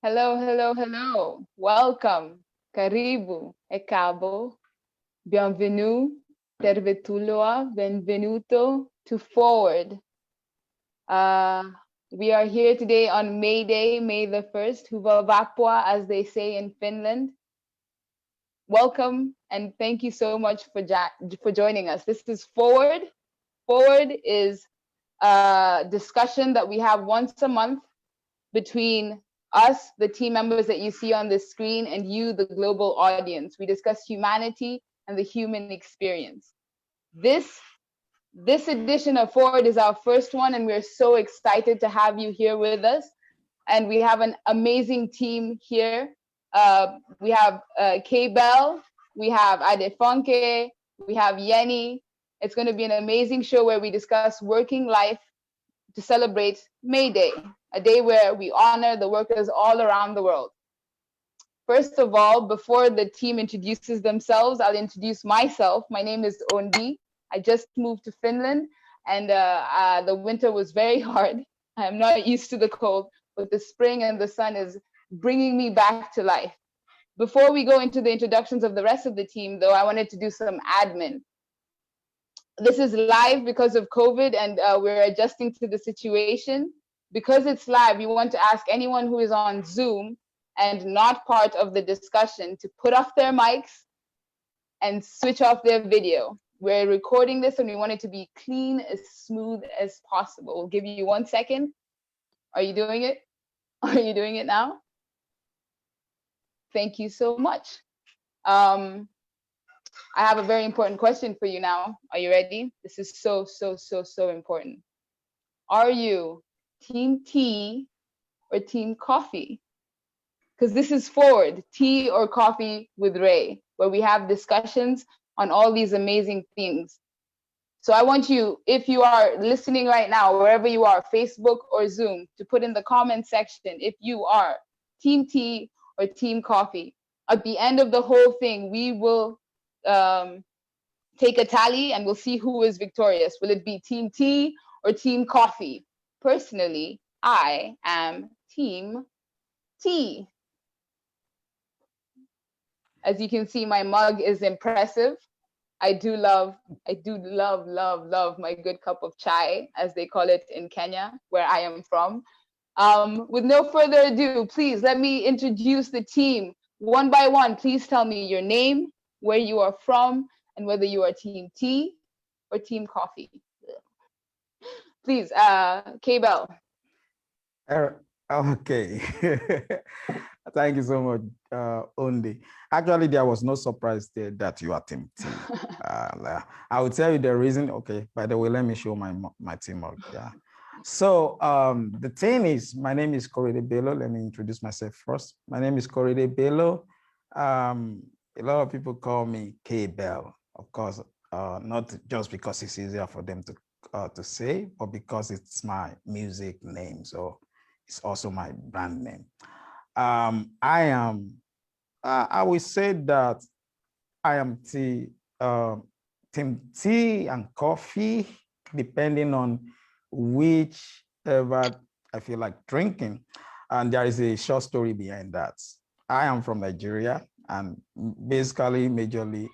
Hello, hello, hello. Welcome. Karibu, Ekabo, bienvenue, tervetuloa, benvenuto to Forward. Uh, we are here today on MayDay, May the 1st, Huva Vapua, as they say in Finland. Welcome and thank you so much for joining us. This is Forward. Forward is a discussion that we have once a month between us, the team members that you see on the screen, and you, the global audience. We discuss humanity and the human experience. This edition of Forward is our first one, and we're so excited to have you here with us. And we have an amazing team here. We have K-Bell, we have Adefonke, we have Yenny. It's going to be an amazing show where we discuss working life to celebrate May Day, a day where we honor the workers all around the world. First of all, before the team introduces themselves, I'll introduce myself. My name is Ondi. I just moved to Finland, and the winter was very hard. I'm not used to the cold, but the spring and the sun is bringing me back to life. Before we go into the introductions of the rest of the team, though, I wanted to do some admin. This is live because of COVID, and we're adjusting to the situation. Because it's live, we want to ask anyone who is on Zoom and not part of the discussion to put off their mics and switch off their video. We're recording this and we want it to be clean, as smooth as possible. We'll give you 1 second. Are you doing it? Are you doing it now? Thank you so much. I have a very important question for you now. Are you ready? This is so important. Are you Team Tea or Team Coffee? Because this is Forward, Tea or Coffee with Ray, where we have discussions on all these amazing things. So I want you, if you are listening right now, wherever you are, Facebook or Zoom, to put in the comment section if you are Team Tea or Team Coffee. At the end of the whole thing, we will take a tally and we'll see who is victorious. Will it be Team Tea or Team Coffee? Personally, I am Team Tea. As you can see, my mug is impressive. I do love my good cup of chai, as they call it in Kenya, where I am from. With no further ado, please let me introduce the team one by one. Please tell me your name, where you are from, and whether you are Team Tea or Team Coffee. Please, K-Bell. Okay. Thank you so much, Ondi. Actually, there was no surprise there that you are Team T. I will tell you the reason. Okay, by the way, let me show my teamwork. Yeah. So the thing is, my name is Korede Bello. Let me introduce myself first. My name is Korede Bello. A lot of people call me K-Bell, of course, not just because it's easier for them to say, but because it's my music name. So it's also my brand name. I will say that I am Team Tea and Coffee, depending on whichever I feel like drinking. And there is a short story behind that. I am from Nigeria, and basically, majorly,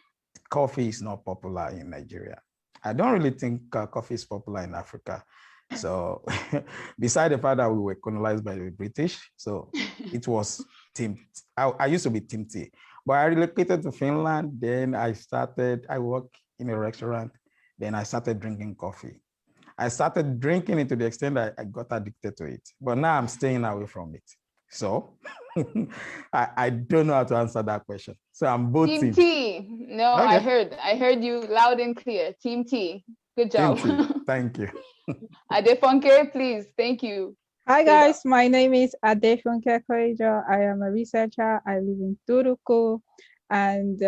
coffee is not popular in Nigeria. I don't really think coffee is popular in Africa. So beside the fact that we were colonized by the British, so it was I used to be Team Tea, but I relocated to Finland. Then I worked in a restaurant. Then I started drinking coffee. I started drinking it to the extent that I got addicted to it, but now I'm staying away from it. So I don't know how to answer that question. So I'm both Team Tea. No, okay. I heard you loud and clear. Team Tea. Good job. Team Tea. Thank you. Adefonke, please. Thank you. Hi guys, my name is Adefonke Koijo. I am a researcher. I live in Turuku, and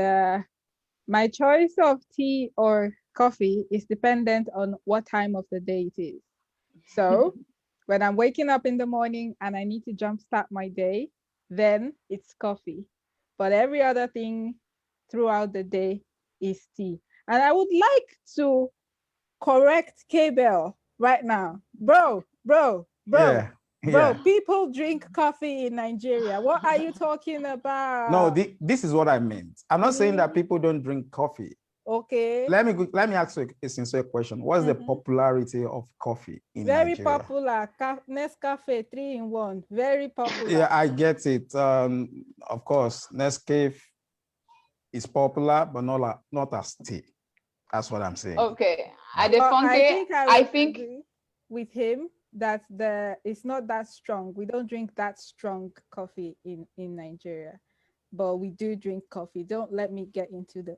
my choice of tea or coffee is dependent on what time of the day it is. So when I'm waking up in the morning and I need to jumpstart my day, then it's coffee. But every other thing throughout the day is tea. And I would like to correct K-Bell right now. Bro. Yeah. Bro, Yeah. people drink coffee in Nigeria. What are you talking about? No, this is what I meant. I'm not saying that people don't drink coffee. Okay. Let me ask you a sincere question. What's the popularity of coffee in Very Nigeria? popular. Nescafe 3-in-1. Very popular. Yeah, I get it. Of course, Nescafe is popular, but not as tea. That's what I'm saying. Okay, I I think think agree with him that it's not that strong. We don't drink that strong coffee in Nigeria, but we do drink coffee. Don't let me get into the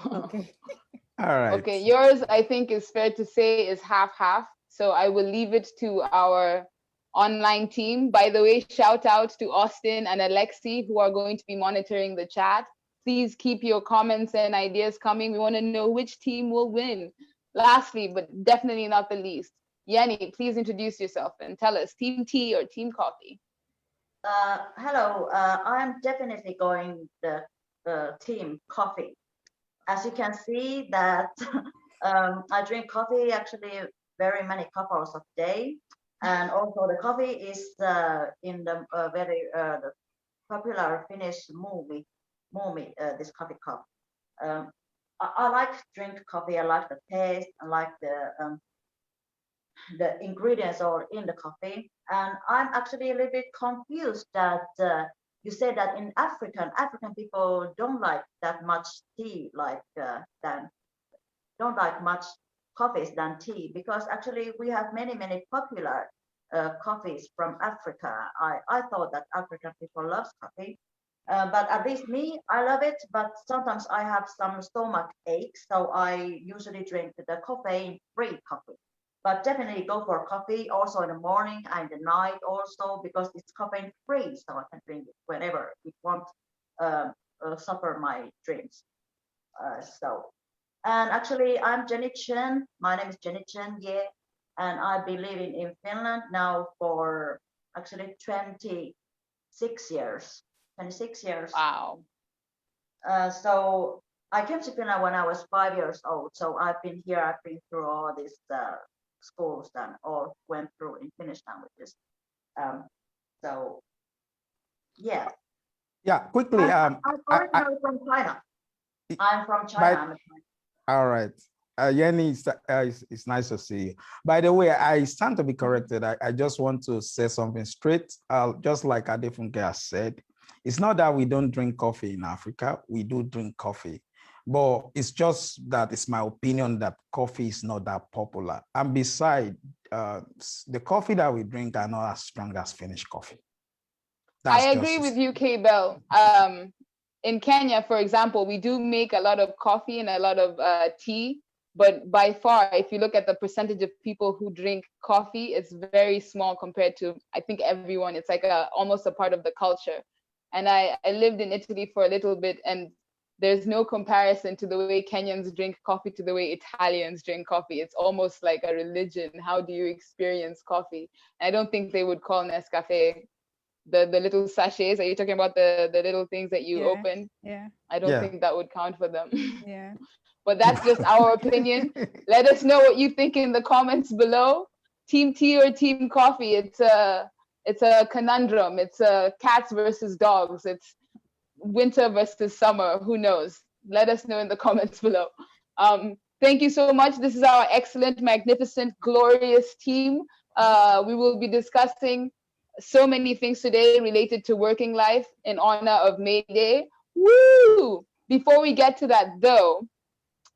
okay. All right. okay, yours I think is fair to say is half-half. So I will leave it to our online team. By the way, shout out to Austin and Alexi who are going to be monitoring the chat. Please keep your comments and ideas coming. We want to know which team will win. Lastly, but definitely not the least, Yenny, please introduce yourself and tell us, team tea or team coffee? Hello, I'm definitely going the team coffee. As you can see that I drink coffee actually very many couples of day, and also the coffee is in the very the popular Finnish movie this coffee cup. I like to drink coffee. I like the taste. I like the ingredients are in the coffee. And I'm actually a little bit confused that you said that in African people don't like that much tea, like than don't like much coffees than tea, because actually we have many popular coffees from Africa. I thought that African people loves coffee. But at least me, I love it. But sometimes I have some stomach aches, so I usually drink the caffeine-free coffee. But definitely go for coffee also in the morning and the night also, because it's caffeine free, so I can drink it whenever it won't suffer my dreams. So, and actually I'm Jenny Chen. My name is Jenny Chen, yeah, and I've been living in Finland now for actually 26 years. 26 years. Wow. So I came to Finland when I was 5 years old. So I've been here. I've been through all these schools and all went through in Finnish languages. So yeah. Yeah, quickly. I'm originally from China. I'm from China. All right. Yenny, it's nice to see you. By the way, I stand to be corrected. I just want to say something straight. Just like Adefunke has said, it's not that we don't drink coffee in Africa. We do drink coffee. But it's just that it's my opinion that coffee is not that popular. And besides, the coffee that we drink are not as strong as Finnish coffee. I agree with you, K-Bell. In Kenya, for example, we do make a lot of coffee and a lot of tea, but by far, if you look at the percentage of people who drink coffee, it's very small compared to, I think, everyone. It's like almost a part of the culture. And I lived in Italy for a little bit, and there's no comparison to the way Kenyans drink coffee to the way Italians drink coffee. It's almost like a religion. How do you experience coffee? And I don't think they would call Nescafe the little sachets. Are you talking about the little things that you open? Yeah. I don't think that would count for them. Yeah. But that's just our opinion. Let us know what you think in the comments below. Team tea or team coffee? It's a conundrum. It's cats versus dogs. It's winter versus summer. Who knows? Let us know in the comments below. Thank you so much. This is our excellent, magnificent, glorious team. We will be discussing so many things today related to working life in honor of MayDay. Woo! Before we get to that, though,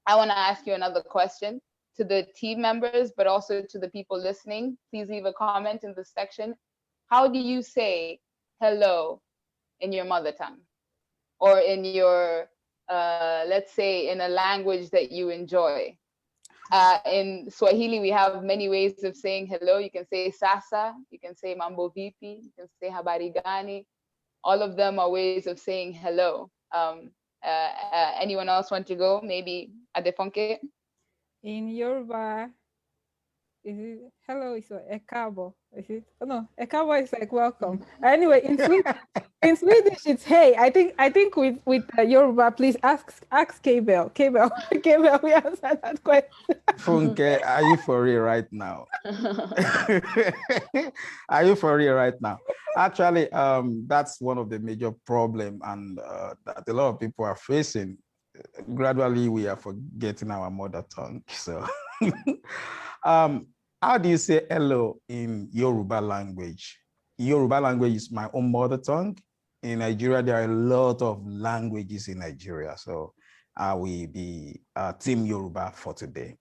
I want to ask you another question to the team members, but also to the people listening. Please leave a comment in the section. How do you say hello in your mother tongue? Or in your, let's say, in a language that you enjoy? In Swahili, we have many ways of saying hello. You can say sasa, you can say mambo vipi, you can say habari gani. All of them are ways of saying hello. Anyone else want to go? Maybe Adefonke? In Yoruba, Is it hello? Is it ekabo? Is it? Oh no, ekabo is like welcome. Anyway, in Swedish it's hey. I think with Yoruba, please ask K-Bell. K-Bell, K-Bell, we answer that question. Funke, are you for real right now? Are you for real right now? Actually, that's one of the major problem and that a lot of people are facing. Gradually, we are forgetting our mother tongue. So, how do you say hello in Yoruba language? Yoruba language is my own mother tongue. In Nigeria, there are a lot of languages in Nigeria. So I will be Team Yoruba for today.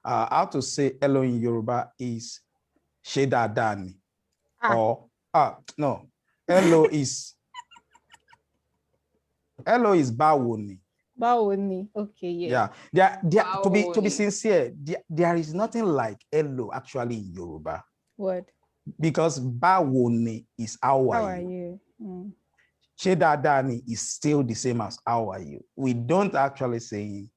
How to say hello in Yoruba is Shedadani. Or no, hello is Bawoni. Bawoni. Okay, yeah. To be sincere, there is nothing like hello actually in Yoruba. What? Because Bawoni is how are you. Shedadani is still the same as how are you. We don't actually say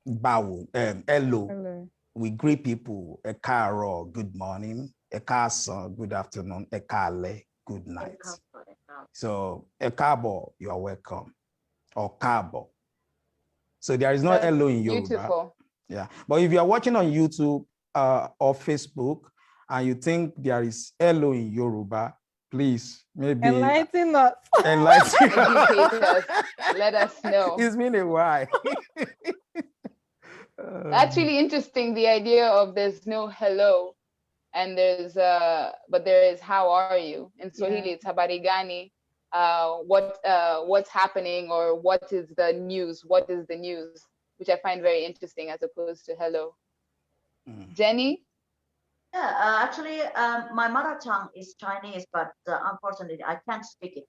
hello. We greet people, ekaro, good morning, ekasan, good afternoon, ekale, good night. So ekabo, you are welcome, or kabo. So there is no hello in Yoruba. Beautiful. Yeah, but if you are watching on YouTube or Facebook and you think there is hello in Yoruba, please maybe enlighten us. Educate us. Let us know. It's been a while. That's really interesting, the idea of there's no hello and there's but there is how are you. In Swahili it's habari gani, what's happening, or what is the news, which I find very interesting as opposed to hello. Jenny? Yeah, actually, my mother tongue is Chinese, but unfortunately I can't speak it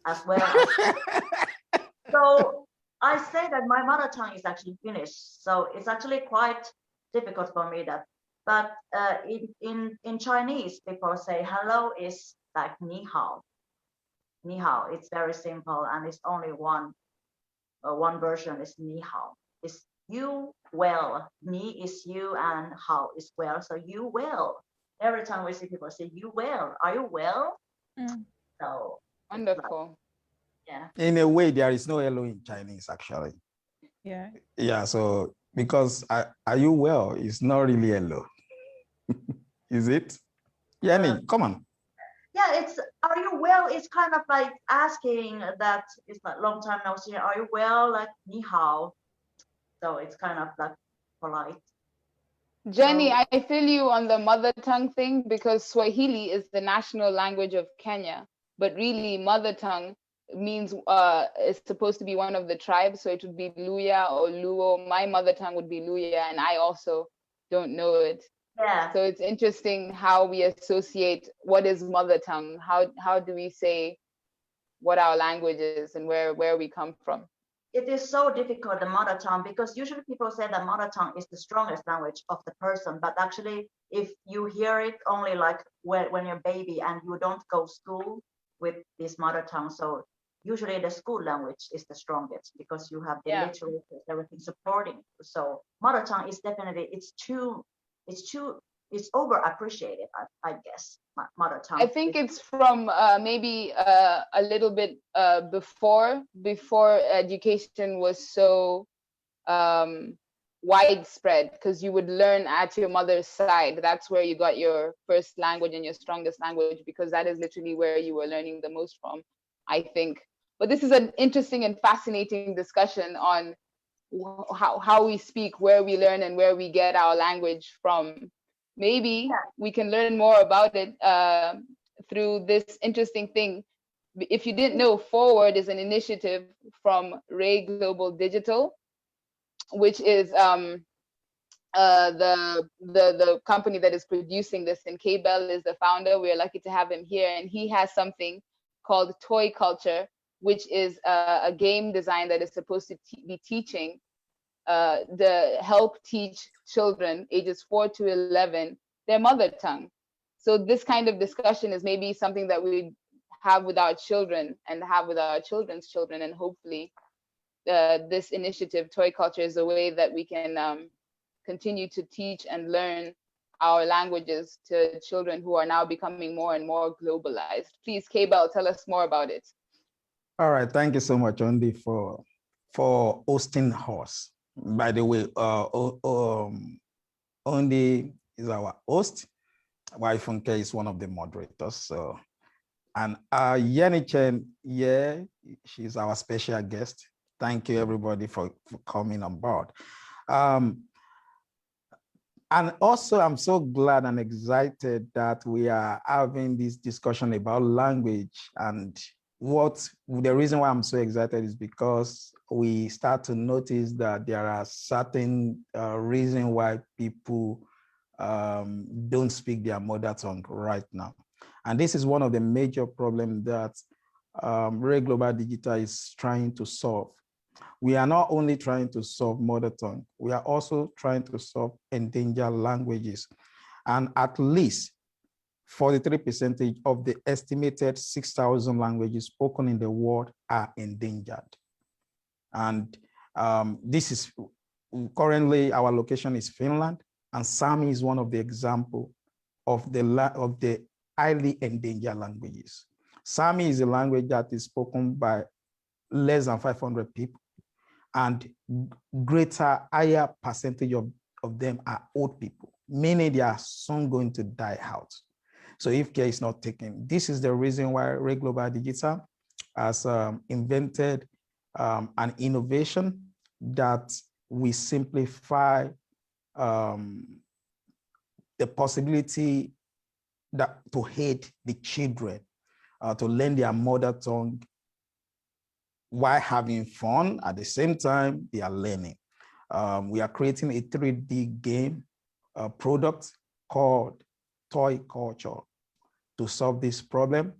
as well as so I say that my mother tongue is actually Finnish, so it's actually quite difficult for me that. But in Chinese, people say hello is like ni hao. Ni hao. It's very simple, and it's only one version is ni hao. It's you well. Ni is you, and hao is well. So you well. Every time we see people say you well, are you well? So wonderful. Yeah. In a way, there is no hello in Chinese, actually. Yeah. Yeah, so because are you well? It's not really hello. Is it? Yanni, come on. Yeah, it's are you well? It's kind of like asking that it's like long time no see. Are you well? Like ni hao. So it's kind of like polite. Jenny, so, I feel you on the mother tongue thing because Swahili is the national language of Kenya, but really mother tongue means it's supposed to be one of the tribes, so it would be Luya or Luo. My mother tongue would be Luya, and I also don't know it. Yeah. So it's interesting how we associate what is mother tongue. How do we say what our language is and where we come from? It is so difficult, the mother tongue, because usually people say that mother tongue is the strongest language of the person, but actually if you hear it only like when you're a baby and you don't go school with this mother tongue, so usually the school language is the strongest because you have the literature, everything supporting. So mother tongue is definitely, it's overappreciated, I guess, mother tongue. I think it's from maybe a little bit before education was so widespread, because you would learn at your mother's side. That's where you got your first language and your strongest language, because that is literally where you were learning the most from, I think. But this is an interesting and fascinating discussion on how we speak, where we learn, and where we get our language from. Maybe we can learn more about it through this interesting thing. If you didn't know, Forward is an initiative from Ray Global Digital, which is the company that is producing this, and K Bell is the founder. We're lucky to have him here, and he has something called Toy Culture, which is a game design that is supposed to be teaching help teach children ages 4 to 11 their mother tongue. So this kind of discussion is maybe something that we have with our children and have with our children's children, and hopefully this initiative, Toy Culture, is a way that we can continue to teach and learn our languages to children who are now becoming more and more globalized. Please, K-Bell, tell us more about it. All right, thank you so much, Ondi, for hosting us. By the way, Ondi is our host. Wife Funke is one of the moderators. So, and Chen, yeah, she's our special guest. Thank you, everybody, for coming on board. And also, I'm so glad and excited that we are having this discussion about language. And the reason why I'm so excited is because we start to notice that there are certain reasons why people don't speak their mother tongue right now. And this is one of the major problems that Ray Global Digital is trying to solve. We are not only trying to solve mother tongue, we are also trying to solve endangered languages. And at least 43% of the estimated 6,000 languages spoken in the world are endangered. And this is currently our location is Finland, and Sami is one of the examples of the highly endangered languages. Sami is a language that is spoken by less than 500 people, and higher percentage of them are old people, meaning they are soon going to die out. So if care is not taken, this is the reason why Ray Global Digital has invented an innovation that we simplify the possibility that to aid the children to learn their mother tongue while having fun. At the same time, they are learning. We are creating a 3D game product called Toy Culture to solve this problem.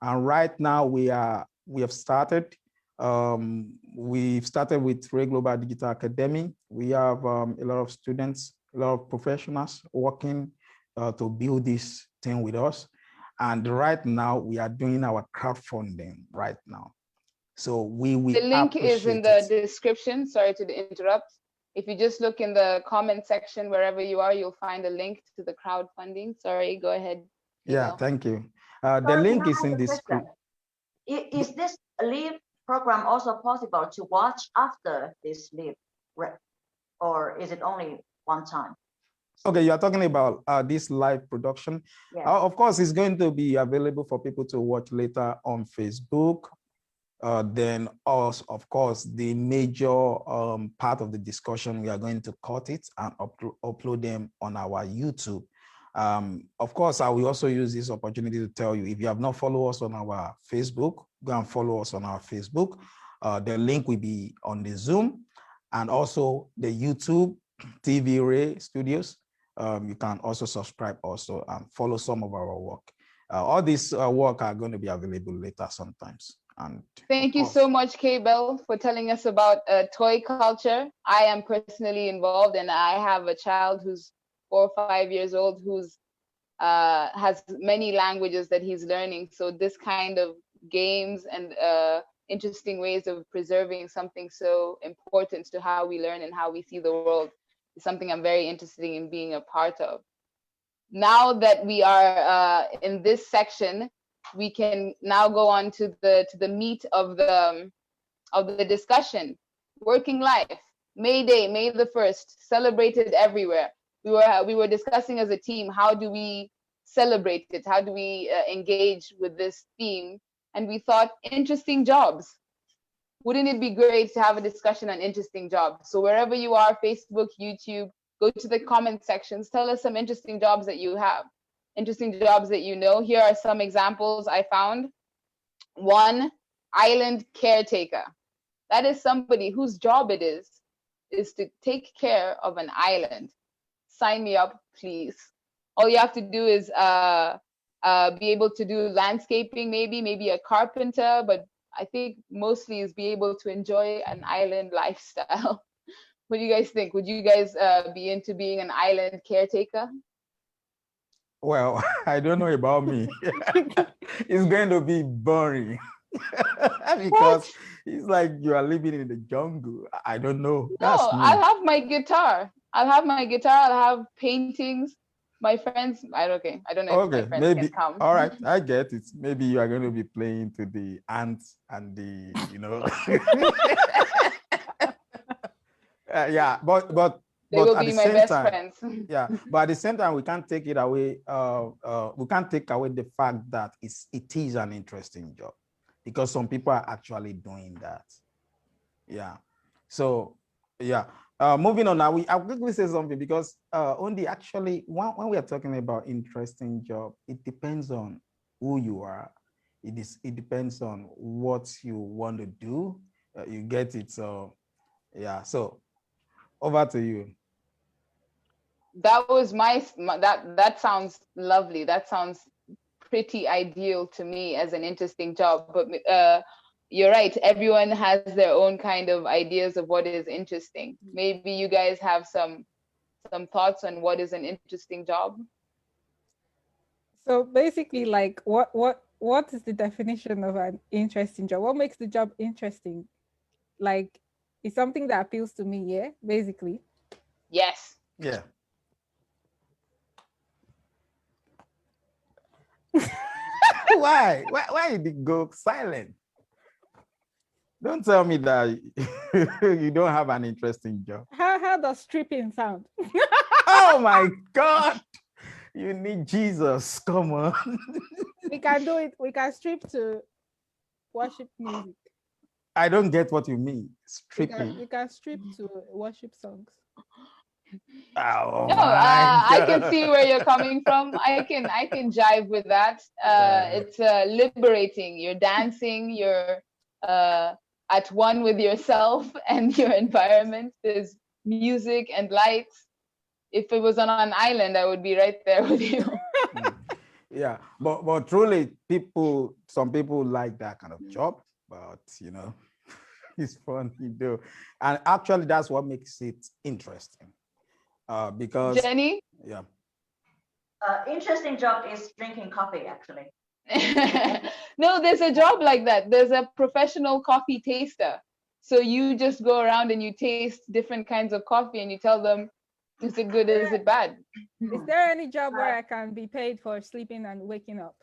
And right now we have started. We've started with Ray Global Digital Academy. We have a lot of students, a lot of professionals working to build this thing with us. And right now we are doing our crowdfunding right now. So we the link is in the description. Sorry to interrupt. If you just look in the comment section, wherever you are, you'll find a link to the crowdfunding. Sorry, go ahead. Yeah, thank you. The link is in this. Is this leave program also possible to watch after this leave, or is it only one time? Okay, you are talking about this live production. Yeah. Of course, it's going to be available for people to watch later on Facebook. Then also, of course, the major part of the discussion, we are going to cut it and upload them on our YouTube. Of course, I will also use this opportunity to tell you, if you have not followed us on our Facebook, go and follow us on our Facebook. The link will be on the Zoom and also the YouTube TV Ray Studios. You can also subscribe also and follow some of our work. All this work are going to be available later sometimes. And thank you so much, K-Bell, for telling us about toy culture. I am personally involved, and I have a child who's 4 or 5 years old who's has many languages that he's learning. So this kind of games and interesting ways of preserving something so important to how we learn and how we see the world is something I'm very interested in being a part of. Now that we are in this section, we can now go on to the meat of the discussion. Working life, MayDay, May the 1st, celebrated everywhere. We were discussing as a team, how do we celebrate it? How do we engage with this theme? And we thought, interesting jobs. Wouldn't it be great to have a discussion on interesting jobs? So wherever you are, Facebook, YouTube, go to the comment sections, tell us some interesting jobs that you have. Interesting jobs that you know. Here are some examples I found. 1, island caretaker. That is somebody whose job it is to take care of an island. Sign me up, please. All you have to do is be able to do landscaping, maybe a carpenter, but I think mostly is be able to enjoy an island lifestyle. What do you guys think? Would you guys be into being an island caretaker? Well, I don't know about me. It's going to be boring because it's like you are living in the jungle. I don't know. No, I'll have my guitar. I'll have paintings. My friends, okay, I don't know if my Okay, friends maybe. can come. All right, I get it. Maybe you are going to be playing to the ants and yeah, They will at be the my same best time, friends. yeah, but at the same time, we can't take it away. We can't take away the fact that it is an interesting job because some people are actually doing that. Yeah. So, yeah. Moving on now, I'll quickly say something because only actually when we are talking about interesting job, it depends on who you are. It depends on what you want to do. You get it. So, yeah. So, over to you. That was that sounds lovely. That sounds pretty ideal to me as an interesting job. But you're right. Everyone has their own kind of ideas of what is interesting. Maybe you guys have some thoughts on what is an interesting job. So basically, like, what is the definition of an interesting job? What makes the job interesting? Like, it's something that appeals to me. Yeah, basically. Yes. Yeah. Why? Why did it go silent? Don't tell me that you don't have an interesting job. How does stripping sound? Oh my God. You need Jesus. Come on. We can do it. We can strip to worship music. I don't get what you mean. We can strip to worship songs. Oh No, my I can God. see where you're coming from. I can jive with that. It's liberating. You're dancing. You're at one with yourself and your environment. There's music and lights. If it was on an island, I would be right there with you. Yeah, but truly, some people like that kind of job, but it's fun, and actually, that's what makes it interesting. Because Jenny? yeah. Interesting job is drinking coffee, actually. No, there's a job like that. There's a professional coffee taster. So you just go around and you taste different kinds of coffee and you tell them, is it good, is it bad? Is there any job where I can be paid for sleeping and waking up?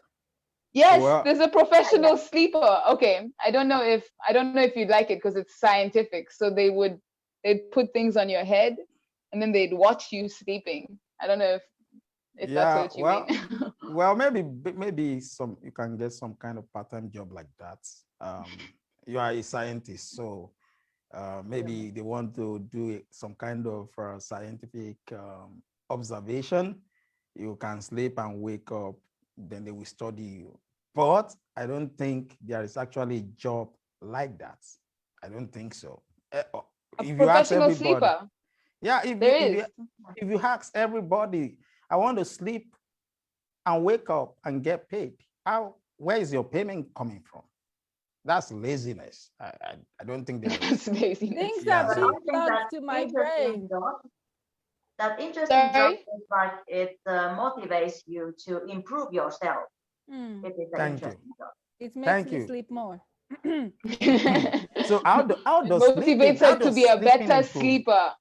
Yes, Well, there's a professional sleeper. Okay, I don't know if you'd like it because it's scientific. So they'd put things on your head and then they'd watch you sleeping. I don't know if that's yeah, what you mean. well, maybe you can get some kind of part-time job like that. You are a scientist, so maybe they want to do some kind of scientific observation. You can sleep and wake up, then they will study you. But I don't think there is actually a job like that. I don't think so. A If you ask professional everybody, sleeper. yeah, There is. if you ask everybody, I want to sleep and wake up and get paid. Where is your payment coming from? That's laziness. I don't think there is. That's laziness. Things Yeah, are so- being plugged to my brain. That interesting job Sorry? is like it motivates you to improve yourself. It is an Thank you. interesting job. It makes Thank me you. sleep more. So how does Motivates her to be a better improve? sleeper.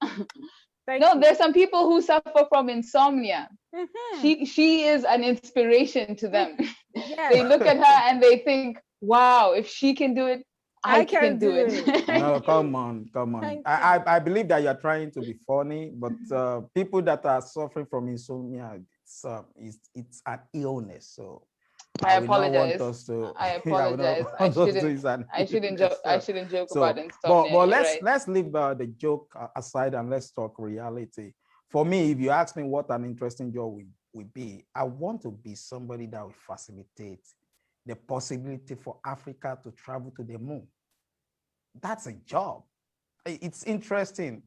Thank No, you. there's some people who suffer from insomnia. Mhm. She is an inspiration to them. Yes, They look at her and they think, wow, if she can do it, I can do it. No, come on. Thank I believe that you're trying to be funny, but people that are suffering from insomnia, it's an illness. So I will not want apologize. us to. I I will not apologize. want us to use an I shouldn't illness. joke. I shouldn't joke So, about insomnia. but You're right. let's leave the joke aside and let's talk reality. For me, if you ask me what an interesting job would be, I want to be somebody that will facilitate the possibility for Africa to travel to the moon. That's a job. It's interesting.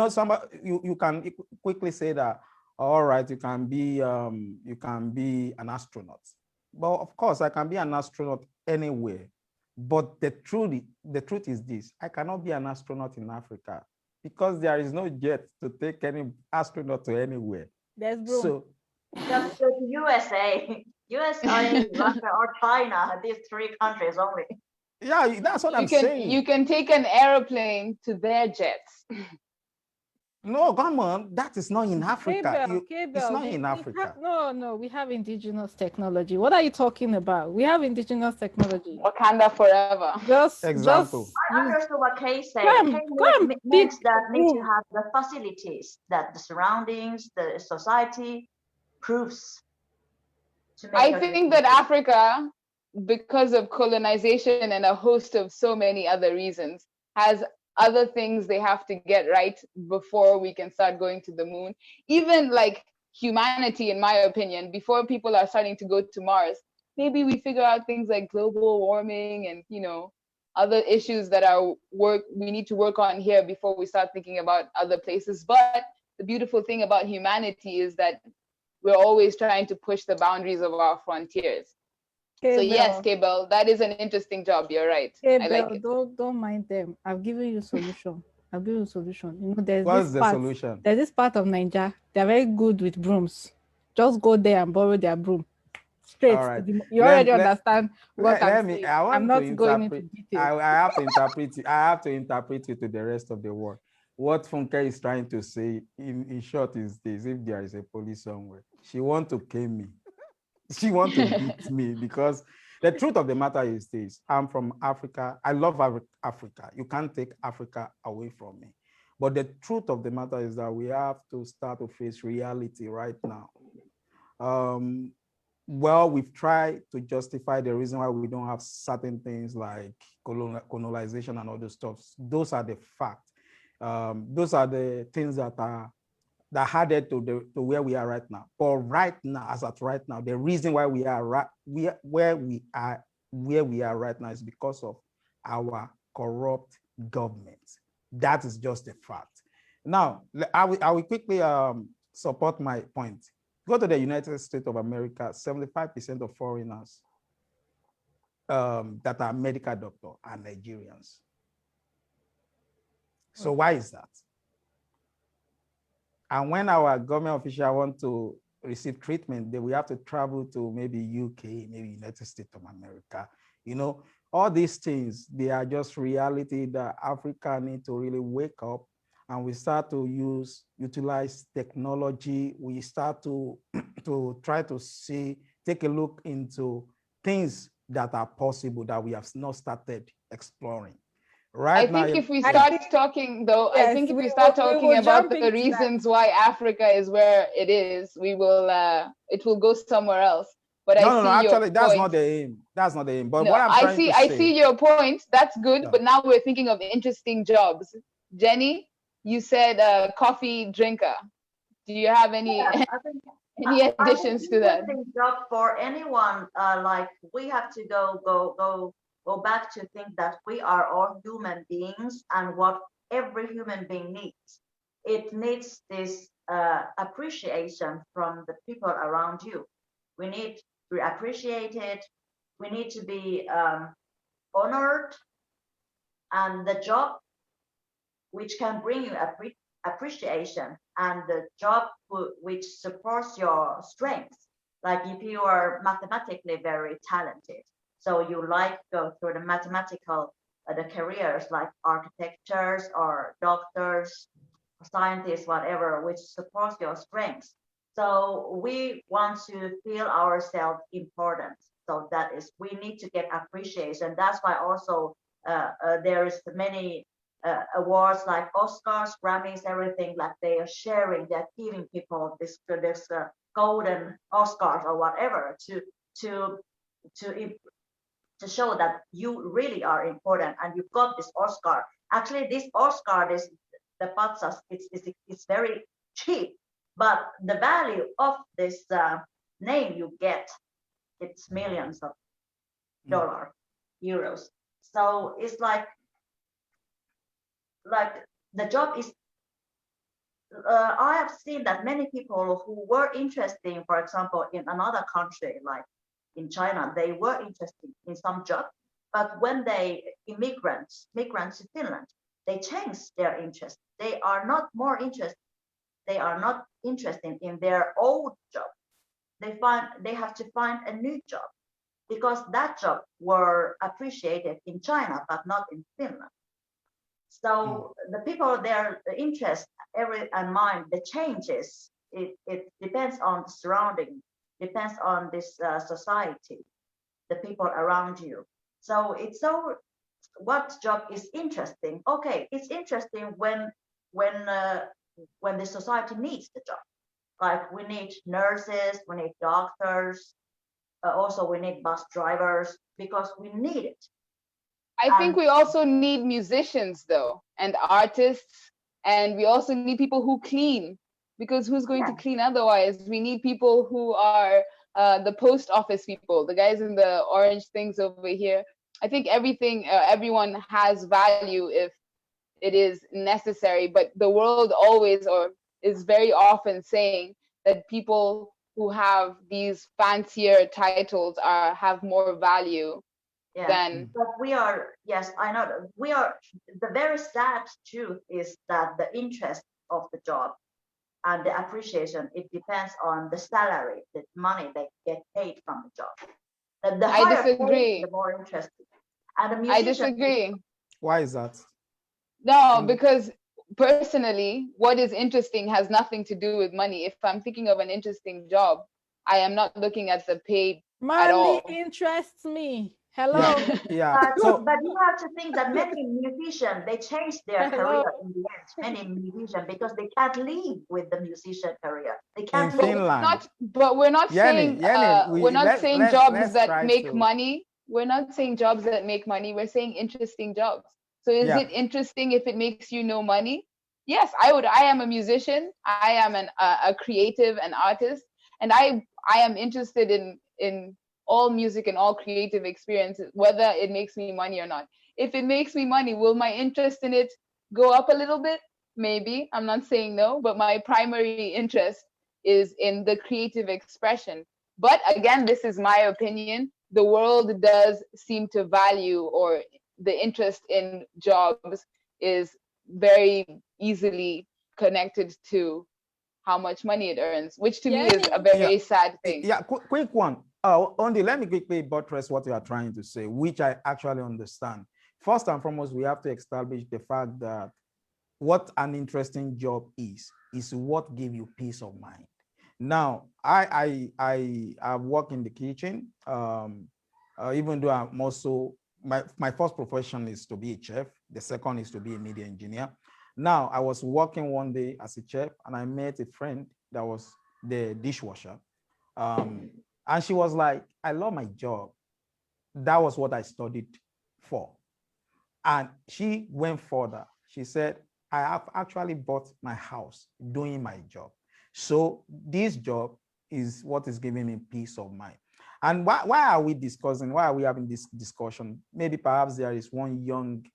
Somebody you can quickly say that, all right, you can be an astronaut. But of course, I can be an astronaut anywhere. But the truth is this: I cannot be an astronaut in Africa because there is no jet to take any astronaut to anywhere. there's room. So Just go to USA, Russia, or China. These three countries only. yeah, that's what I'm saying. You can take an airplane to their jets. No, come on. That is not in Africa. Cable, It's cable. not in Africa. No, we have indigenous technology. What are you talking about? We have indigenous technology. Wakanda forever. Just Example. I use, understood what Kay said. go and, Kay go and pick meant that need to room. have the facilities, that the surroundings, the society proves to make I a think that Africa, because of colonization and a host of so many other reasons, has other things they have to get right before we can start going to the moon. Even like humanity, in my opinion, before people are starting to go to Mars, maybe we figure out things like global warming and, you know, other issues that are we need to work on here before we start thinking about other places. But the beautiful thing about humanity is that we're always trying to push the boundaries of our frontiers. So yes, Cable, that is an interesting job. You're right. I like it. Don't mind them. I've given you solution. I've given you solution. You know, there's What's this the part. solution? There's this part of Nigeria. They're very good with brooms. Just go there and borrow their broom. Straight. All right. You already understand what I'm saying. I want I'm not to going into interpret. detail. I have to interpret it. I have to interpret it to the rest of the world. What Funke is trying to say, in short, is this: if there is a police somewhere, she want to kill me. She want to beat me, because the truth of the matter is this: I'm from Africa. I love Africa. You can't take Africa away from me. But the truth of the matter is that we have to start to face reality right now. Well, we've tried to justify the reason why we don't have certain things like colonization and all those stuff. Those are the facts. Those are the things that added to where we are right now. But right now, as at right now, the reason why we are where we are right now is because of our corrupt government. That is just a fact. Now, I will quickly support my point. Go to the United States of America, 75% of foreigners that are medical doctors are Nigerians. So why is that? And when our government officials want to receive treatment, they will have to travel to maybe UK, maybe United States of America. You know, all these things, they are just reality that Africa need to really wake up, and we start to utilize technology. We start to try to take a look into things that are possible that we have not started exploring. Right now, I think if we start talking, though, I think if we start talking about the reasons why Africa is where it is, it will go somewhere else. But no, actually, that's not the aim. That's not the aim. But no, what I'm trying to say, I see your point. That's good. Yeah. But now we're thinking of interesting jobs. Jenny, you said coffee drinker. Do you have any any additions to that? Job for anyone, like we have to go back to think that we are all human beings, and what every human being needs. It needs this appreciation from the people around you. We need to be appreciated. We need to be honored, and the job which can bring you appreciation, and the job which supports your strengths. Like if you are mathematically very talented, so you like go through the mathematical the careers like architectures or doctors, scientists, whatever, which supports your strengths. So we want to feel ourselves important. So that is, we need to get appreciation. That's why also there is many awards like Oscars, Grammys, everything, like they are sharing, they're giving people this golden Oscars or whatever to show that you really are important and you got this Oscar. Actually, this Oscar, the patsas, it's very cheap, but the value of this name you get, it's millions of euros. So it's like the job is, I have seen that many people who were interested in, for example, in another country, like in China, they were interested in some job, but when they migrants to Finland, they changed their interest. They are not more interested. They are not interested in their old job. They have to find a new job because that job were appreciated in China, but not in Finland. So the people, their interest, and mind, the changes. It depends on the surrounding, depends on this society, the people around you. So it's so, what job is interesting? Okay, it's interesting when the society needs the job. Like we need nurses, we need doctors, also we need bus drivers because we need it. I think we also need musicians though, and artists, and we also need people who clean, because who's going to clean otherwise? We need people who are the post office people, the guys in the orange things over here. I think everyone has value if it is necessary, but the world always, or is very often saying that people who have these fancier titles have more value than. But we are, yes, I know that we are. The very sad truth is that the interest of the job and the appreciation, it depends on the salary, the money they get paid from the job. The I higher disagree. paid, the more interested. And the I musician, disagree. Why is that? No, because personally, what is interesting has nothing to do with money. If I'm thinking of an interesting job, I am not looking at the pay at all. Money interests me. Hello. Yeah. but you have to think that many musicians, they change their career in the end. Many musicians, because they can't live with the musician career. They can't in live. Finland, But we're not saying we're not saying jobs let's that make money. We're not saying jobs that make money. We're saying interesting jobs. So is it interesting if it makes you no money? Yes, I would. I am a musician. I am a creative, an artist, and I am interested in all music and all creative experiences, whether it makes me money or not. If it makes me money, will my interest in it go up a little bit? Maybe. I'm not saying no, but my primary interest is in the creative expression. But again, this is my opinion. The world does seem to value, or the interest in jobs is very easily connected to how much money it earns, which to me is a very sad thing. Yeah, quick one. Ondi, let me quickly buttress what you are trying to say, which I actually understand. First and foremost, we have to establish the fact that what an interesting job is what gives you peace of mind. Now, I work in the kitchen, even though I'm also, my first profession is to be a chef. The second is to be a media engineer. Now, I was working one day as a chef, and I met a friend that was the dishwasher. And she was like, I love my job. That was what I studied for. And she went further. She said, I have actually bought my house doing my job. So this job is what is giving me peace of mind. And why are we discussing? Why are we having this discussion? Maybe perhaps there is one young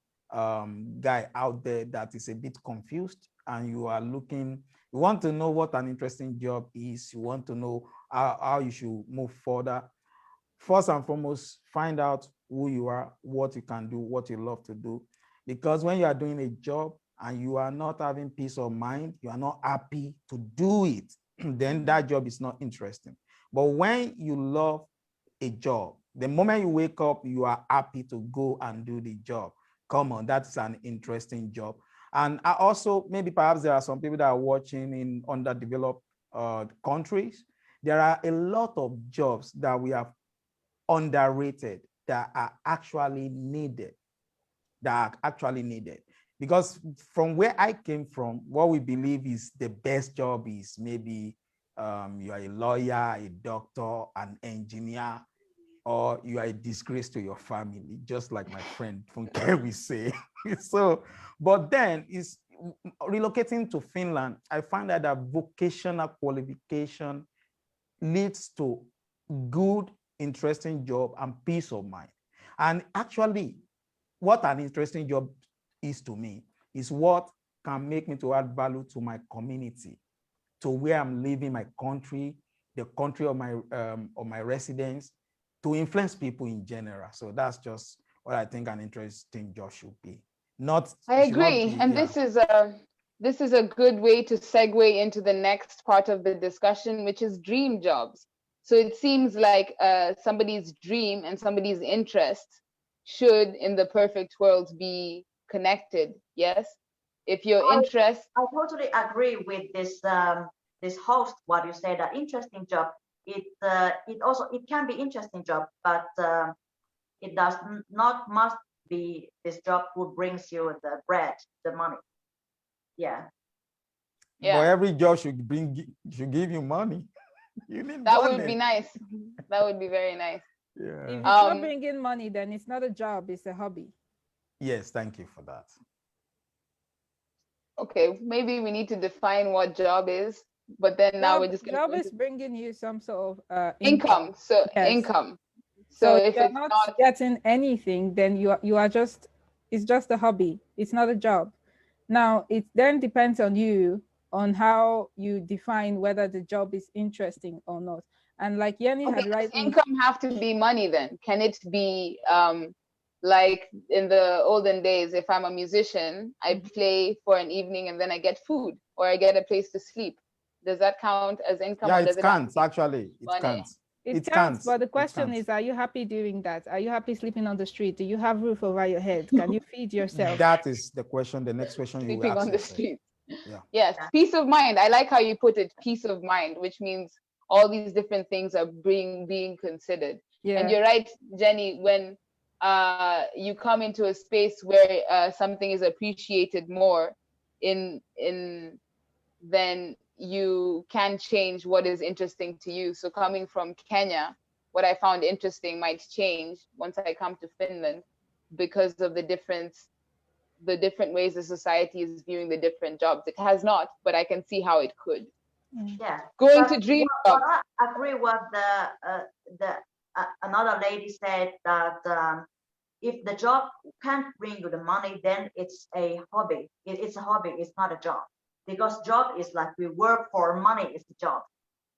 guy out there that is a bit confused, and you are looking, you want to know what an interesting job is. You want to know how you should move further. First and foremost, find out who you are, what you can do, what you love to do. Because when you are doing a job and you are not having peace of mind, you are not happy to do it, then that job is not interesting. But when you love a job, the moment you wake up, you are happy to go and do the job. Come on, that's an interesting job. And I also, maybe perhaps there are some people that are watching in underdeveloped countries. There are a lot of jobs that we have underrated that are actually needed, because from where I came from, what we believe is the best job is maybe you are a lawyer, a doctor, an engineer, or you are a disgrace to your family, just like my friend from Kerry say. So, but then is relocating to Finland, I find that vocational qualification leads to good, interesting job and peace of mind. And actually, what an interesting job is to me is what can make me to add value to my community, to where I'm living, my country, the country of my residence, to influence people in general. So that's just what I think an interesting job should be. I agree, and this is a good way to segue into the next part of the discussion, which is dream jobs. So it seems like somebody's dream and somebody's interest should, in the perfect world, be connected. Yes, if your interest. I totally agree with this this host. What you say, that interesting job. It also it can be interesting job, but it does not must be this job who brings you the bread, the money. Yeah. Yeah. But every job should give you money. You need That money. would be nice. That would be very nice. Yeah. If it's not bringing money, then it's not a job, it's a hobby. Yes, thank you for that. Okay, maybe we need to define what job is, but then now we're just going job to is bringing you some sort of income. So Yes. income. So if you're it's not getting anything, then you are just, it's just a hobby. It's not a job. Now it then depends on you on how you define whether the job is interesting or not. And like Yenny had does rightly, income have to be money then? Can it be like in the olden days, if I'm a musician, I play for an evening and then I get food or I get a place to sleep? Does that count as income? Yeah, or does it it have to counts be actually. It money? counts. it counts, but the question is, are you happy doing that? Are you happy sleeping on the street? Do you have roof over your head? Can you feed yourself? That is the question. The next question you will Sleeping ask on the yourself. street. Yeah. Yes, peace of mind. I like how you put it, peace of mind, which means all these different things are being considered. Yeah. And you're right, Jenny, when you come into a space where something is appreciated more then you can change what is interesting to you. So coming from Kenya, what I found interesting might change once I come to Finland because of the different ways the society is viewing the different jobs. It has not, but I can see how it could. Yeah. Going to dream what jobs. I agree with the another lady said that if the job can't bring you the money, then it's a hobby. It's a hobby. It's not a job, because job is like we work for money. It's a job.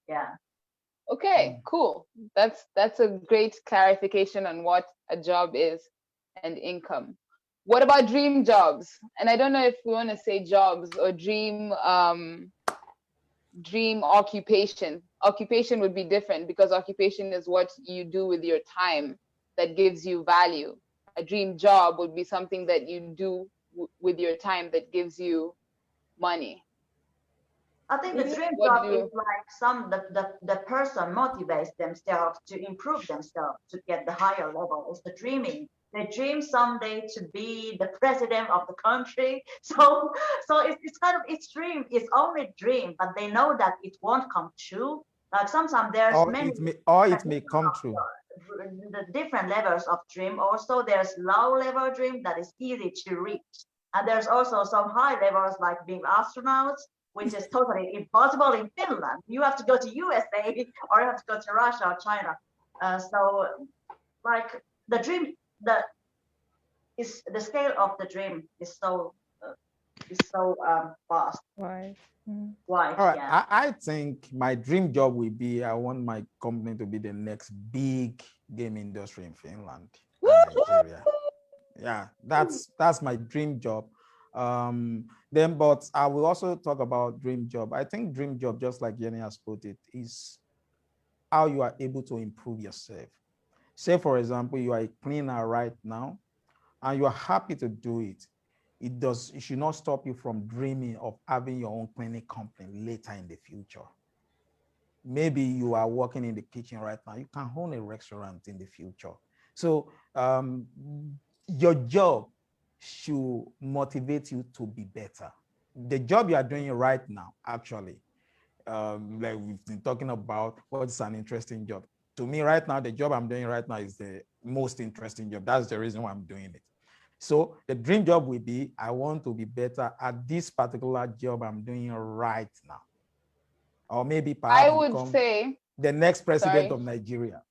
Yeah. Okay, cool. That's a great clarification on what a job is and income. What about dream jobs? And I don't know if we want to say jobs or dream occupation. Occupation would be different because occupation is what you do with your time that gives you value. A dream job would be something that you do with your time that gives you money. I think the dream job is like the person motivates themselves to improve themselves to get the higher level. It's the dreaming. They dream someday to be the president of the country. So it's kind of, it's dream. It's only dream, but they know that it won't come true. Like sometimes there's many. It may come true. The different levels of dream. Also, there's low level dream that is easy to reach, and there's also some high levels like being astronauts, which is totally impossible in Finland. You have to go to USA or you have to go to Russia or China. So, like the dream, the scale of the dream is so vast. Why? Why? All right. Yeah. I think my dream job will be, I want my company to be the next big game industry in Finland and Nigeria. Yeah, that's my dream job. But I will also talk about dream job. I think dream job, just like Jenny has put it, is how you are able to improve yourself. Say, for example, you are a cleaner right now, and you are happy to do it. It should not stop you from dreaming of having your own cleaning company later in the future. Maybe you are working in the kitchen right now. You can own a restaurant in the future. So your job should motivate you to be better. The job you are doing right now, actually, like we've been talking about, what's an interesting job? To me right now, the job I'm doing right now is the most interesting job. That's the reason why I'm doing it. So the dream job will be, I want to be better at this particular job I'm doing right now. Or maybe perhaps I would say the next president of Nigeria.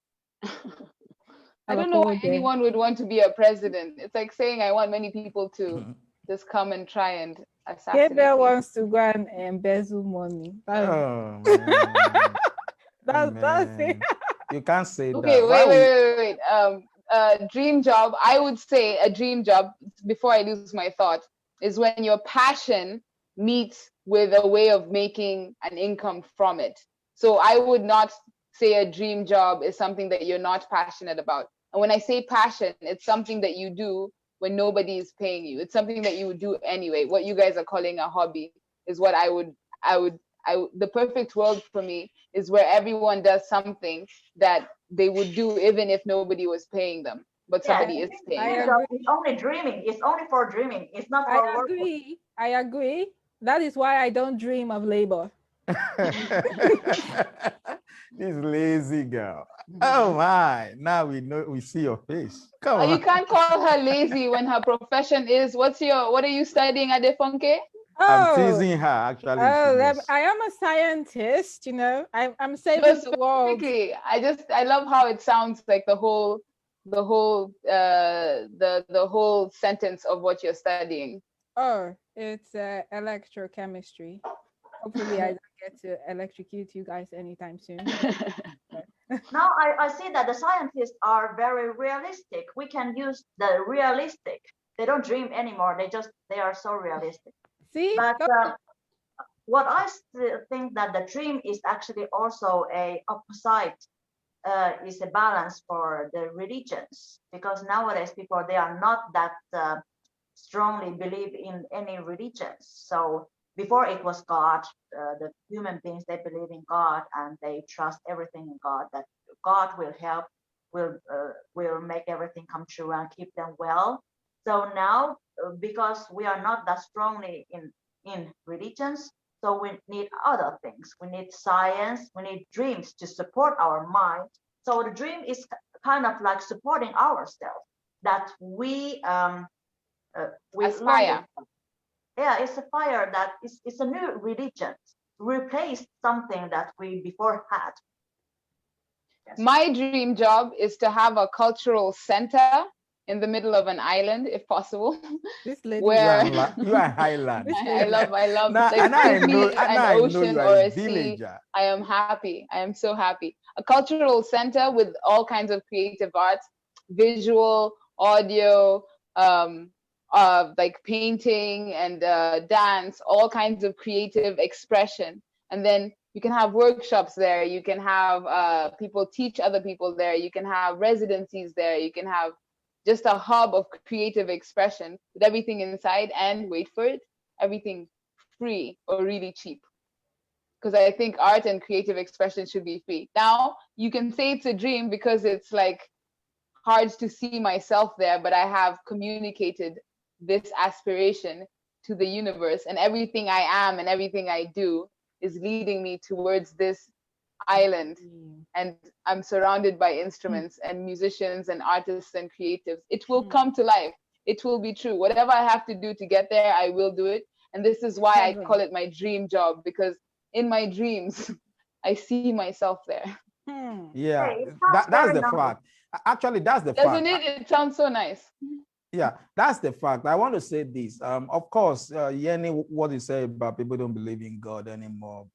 I don't know why anyone would want to be a president. It's like saying I want many people to just come and try and assassinate me. Gabriel wants to go and embezzle money. That's it. You can't say that. Okay, wait. Dream job. I would say a dream job, before I lose my thought, is when your passion meets with a way of making an income from it. So I would not say a dream job is something that you're not passionate about. And when I say passion, it's something that you do when nobody is paying you. It's something that you would do anyway. What you guys are calling a hobby is what the perfect world for me is where everyone does something that they would do even if nobody was paying them, but Yeah, somebody is dream paying I them. job agree. is only dreaming. It's only for dreaming. It's not I for work. agree. I agree. That is why I don't dream of labor. This lazy girl. Oh my! Now we know. We see your face. Come You on. can't call her lazy when her profession is what are you studying at Defunke? I'm Oh, teasing her. Actually, she oh, knows. I am a scientist, you know. I'm No, saving the world. specifically, I love how it sounds like the whole sentence of what you're studying. Oh, it's electrochemistry. Hopefully, I don't get to electrocute you guys anytime soon. Now I see that the scientists are very realistic. We can use the realistic. They don't dream anymore. They are so realistic. See, But what I still think that the dream is actually also a opposite, is a balance for the religions, because nowadays people they are not that strongly believe in any religions. So before it was God, the human beings they believe in God and they trust everything in God, that God will help, will make everything come true and keep them well. So now because we are not that strongly in religions, so we need other things. We need science, we need dreams to support our mind. So the dream is kind of like supporting ourselves, that we Aspire. yeah, it's a fire that is it's a new religion, replaced something that we before had. Yes. My dream job is to have a cultural center in the middle of an island, if possible, this lady, where You are Highland. this I lady, love Now, like and I give know. me And an I know ocean you are or a a sea. villager. I am happy. I am so happy. A cultural center with all kinds of creative arts, visual, audio, um, like painting and dance, all kinds of creative expression. And then you can have workshops there. You can have people teach other people there. You can have residencies there. You can have just a hub of creative expression with everything inside, and wait for it, everything free or really cheap. Because I think art and creative expression should be free. Now, you can say it's a dream because it's like hard to see myself there, but I have communicated this aspiration to the universe, and everything I am and everything I do is leading me towards this island. And I'm surrounded by instruments and musicians and artists and creatives. It will come to life. It will be true. Whatever I have to do to get there, I will do it. And this is why I call it my dream job, because in my dreams, I see myself there. Yeah, Hey, that's the nice. fact. Actually, that's the Doesn't fact. it? It sounds so nice. Yeah, that's the fact. I want to say this. Of course, Yenny, what you say about people don't believe in God anymore.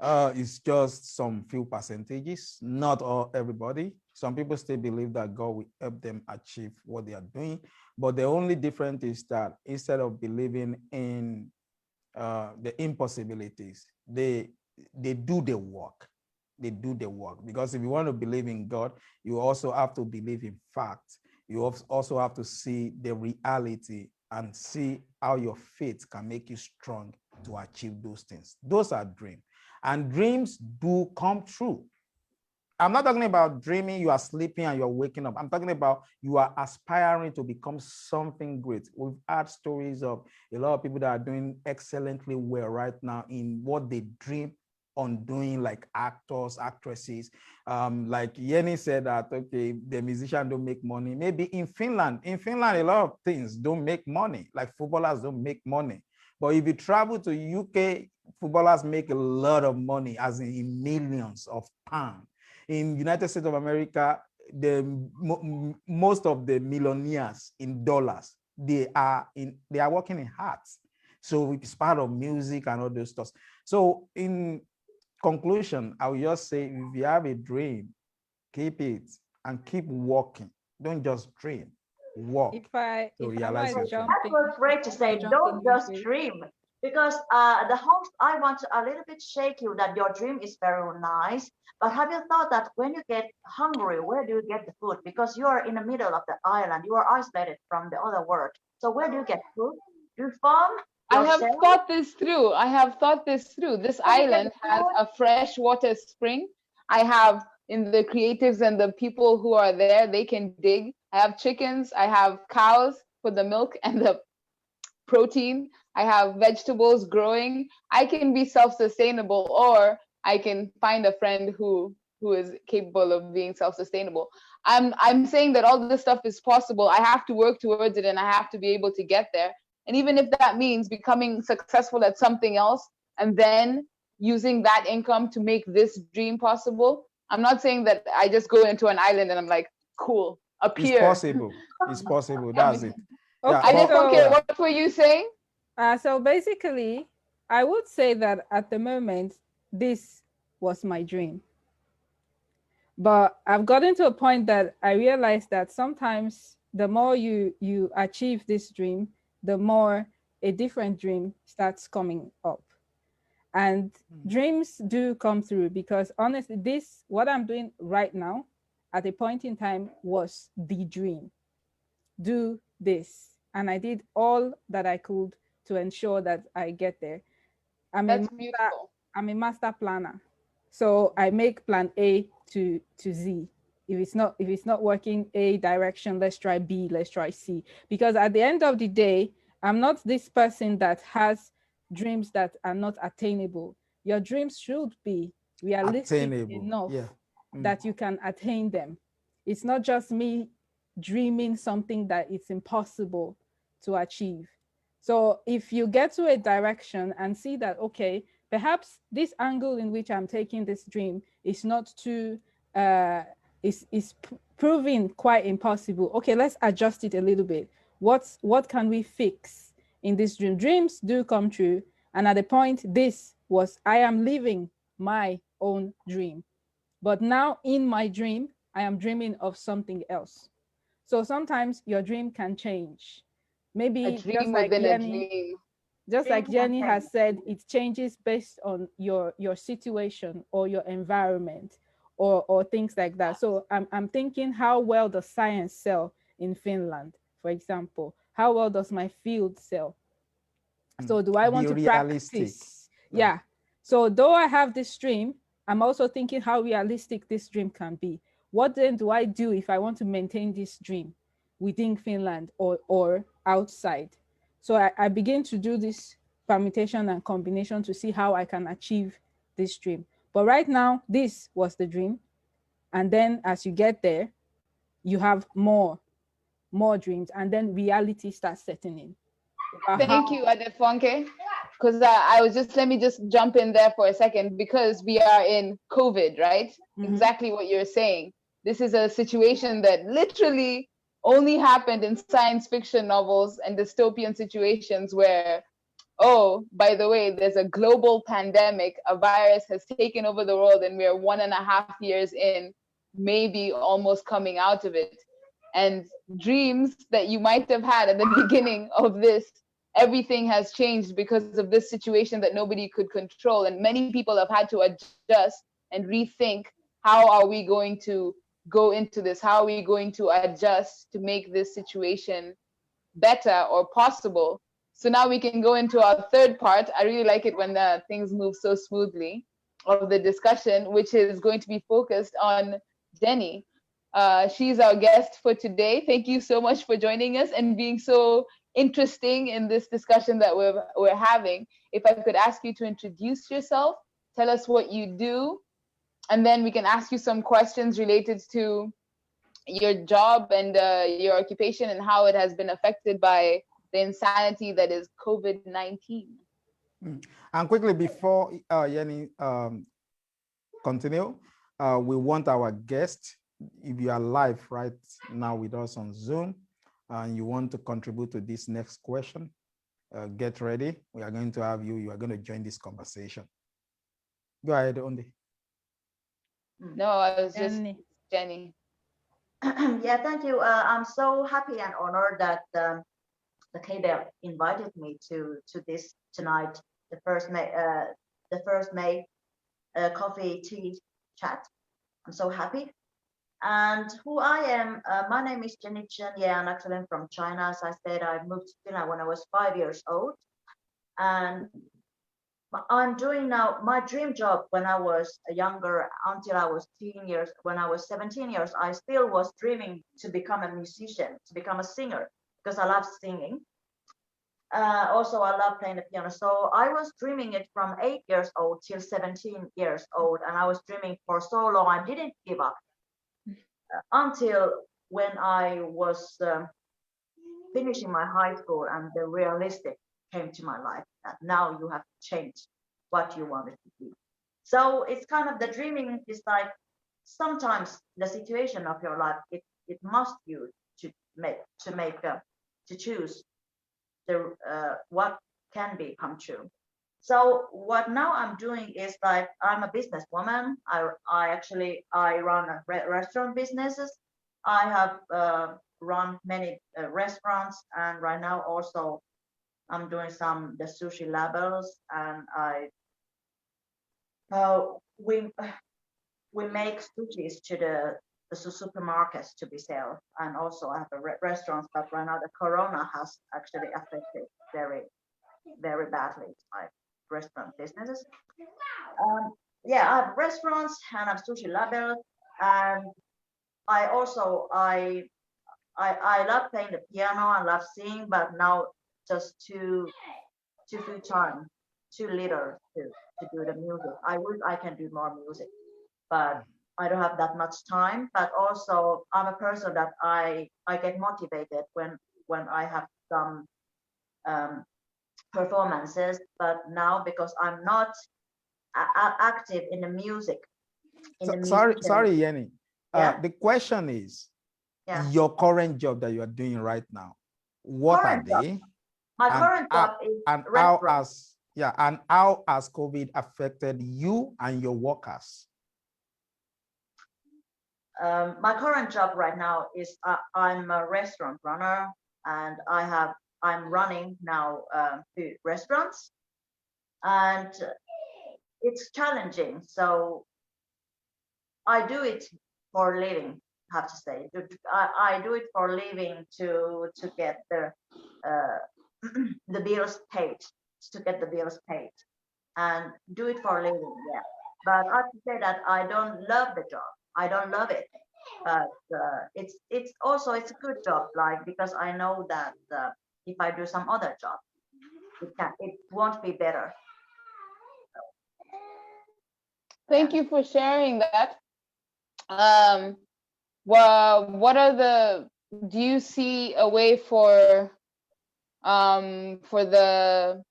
It's just some few percentages, not all everybody. Some people still believe that God will help them achieve what they are doing. But the only difference is that instead of believing in the impossibilities, they do the work. They do the work. Because if you want to believe in God, you also have to believe in facts. You also have to see the reality and see how your faith can make you strong to achieve those things. Those are dreams. And dreams do come true. I'm not talking about dreaming, you are sleeping and you're waking up. I'm talking about you are aspiring to become something great. We've had stories of a lot of people that are doing excellently well right now in what they dream on doing, like actors, actresses. Like Yenny said that, okay, the musician don't make money. Maybe in Finland, a lot of things don't make money, like footballers don't make money. But if you travel to UK, footballers make a lot of money, as in millions of pounds. In United States of America, most of the millionaires in dollars, they are working in hearts. So it's part of music and all those stuff. So in conclusion, I will just say, if you have a dream, keep it and keep working. Don't just dream, work if I to if I realize might your jump dream. That was great to say. jump in Don't real just quick. dream. Because the host, I want to a little bit shake you that your dream is very nice, but have you thought that when you get hungry, where do you get the food? Because you are in the middle of the island, you are isolated from the other world. So where do you get food? Do you farm I have yourself? thought this through. I have thought this through. This Where do you get island the has food? a freshwater spring. I have in the creatives and the people who are there, they can dig. I have chickens. I have cows for the milk and the protein. I have vegetables growing. I can be self-sustainable, or I can find a friend who is capable of being self-sustainable. I'm saying that all this stuff is possible. I have to work towards it and I have to be able to get there. And even if that means becoming successful at something else and then using that income to make this dream possible, I'm not saying that I just go into an island and I'm like, cool, It's appear. possible. It's possible. That's it. Yeah, Okay, I just but don't care. so yeah. What were you saying? so basically, I would say that at the moment, this was my dream. But I've gotten to a point that I realized that sometimes the more you achieve this dream, the more a different dream starts coming up. And dreams do come through, because honestly, this what I'm doing right now at a point in time was the dream. Do this. And I did all that I could to ensure that I get there. I'm a That's master, beautiful. I'm a master planner. So I make plan A to Z. If it's not working A direction, let's try B, let's try C. Because at the end of the day, I'm not this person that has dreams that are not attainable. Your dreams should be realistic Attainable. enough Yeah. that you can attain them. It's not just me dreaming something that it's impossible to achieve. So if you get to a direction and see that, okay, perhaps this angle in which I'm taking this dream is not too, proving quite impossible. Okay, let's adjust it a little bit. What can we fix in this dream? Dreams do come true. And at the point, I am living my own dream. But now in my dream, I am dreaming of something else. So sometimes your dream can change. A Maybe dream within a dream. just Dreams like can Jenny change. has said, it changes based on your situation or your environment or things like that. So I'm thinking, how well does science sell in Finland, for example? How well does my field sell? So do I Be want to realistic. practice? Yeah. So though I have this dream, I'm also thinking how realistic this dream can be. What then do I do if I want to maintain this dream within Finland or outside? So I begin to do this permutation and combination to see how I can achieve this dream. But right now, this was the dream. And then as you get there, you have more dreams, and then reality starts setting in. Thank you, Adefonke. Because I was just, let me just jump in there for a second, because we are in COVID, right? Exactly what you're saying. This is a situation that literally only happened in science fiction novels and dystopian situations where, oh, by the way, there's a global pandemic, a virus has taken over the world, and we're 1.5 years in, maybe almost coming out of it. And dreams that you might have had at the beginning of this, everything has changed because of this situation that nobody could control. And many people have had to adjust and rethink, how are we going to go into this? How are we going to adjust to make this situation better or possible? So now we can go into our third part. I really like it when things move so smoothly of the discussion, which is going to be focused on Jenny. She's our guest for today. Thank you so much for joining us and being so interesting in this discussion that we're having. If I could ask you to introduce yourself, tell us what you do, and then we can ask you some questions related to your job and your occupation and how it has been affected by the insanity that is COVID-19. And quickly before Yenny continue, we want our guest, if you are live right now with us on Zoom and you want to contribute to this next question, get ready. We are going to have you. You are going to join this conversation. Go ahead, Ondi. No, I was just Jenny. Yeah, thank you. I'm so happy and honored that the KBL invited me to this tonight, the first May coffee tea chat. I'm so happy. And who I am, my name is Chen. Yeah, and actually I'm from China. As I said, I moved to Finland when I was 5 years old. And I'm doing now my dream job when I was younger, until I was teen years. When I was 17 years, I still was dreaming to become a musician, to become a singer, because I love singing. Also, I love playing the piano. So I was dreaming it from 8 years old till 17 years old. And I was dreaming for so long, I didn't give up until when I was finishing my high school, and the realistic came to my life that now you have to change what you wanted to do. So it's kind of, the dreaming is like, sometimes the situation of your life, it must you to choose the what can become true. So what now I'm doing is like, I'm a businesswoman. I run restaurant businesses. I have run many restaurants, and right now also I'm doing the sushi labels, and we make sushis to the supermarkets to be sold, and also I have a restaurants. But right now the corona has actually affected very, very badly my restaurant businesses. Yeah, I have restaurants and I have sushi labels, and I also I love playing the piano. I love singing, but now just too few time, too little to do the music. I wish I can do more music, but I don't have that much time. But also, I'm a person that I get motivated when I have some performances. But now, because I'm not active in the music, Sorry, Yenny. Yeah? The question is, Yeah. your current job that you are doing right now, what Current are they? My And current job is and restaurant. how has COVID affected you and your workers? My current job right now is I'm a restaurant runner, and I'm running now two restaurants, and it's challenging. So I do it for living. I have to say, I do it for living to get uh, the bills paid, and do it for living. Yeah, but I have to say that I don't love the job. I don't love it, but it's also it's a good job, like, because I know that if I do some other job, it won't be better. Thank you for sharing that. Well, do you see a way for the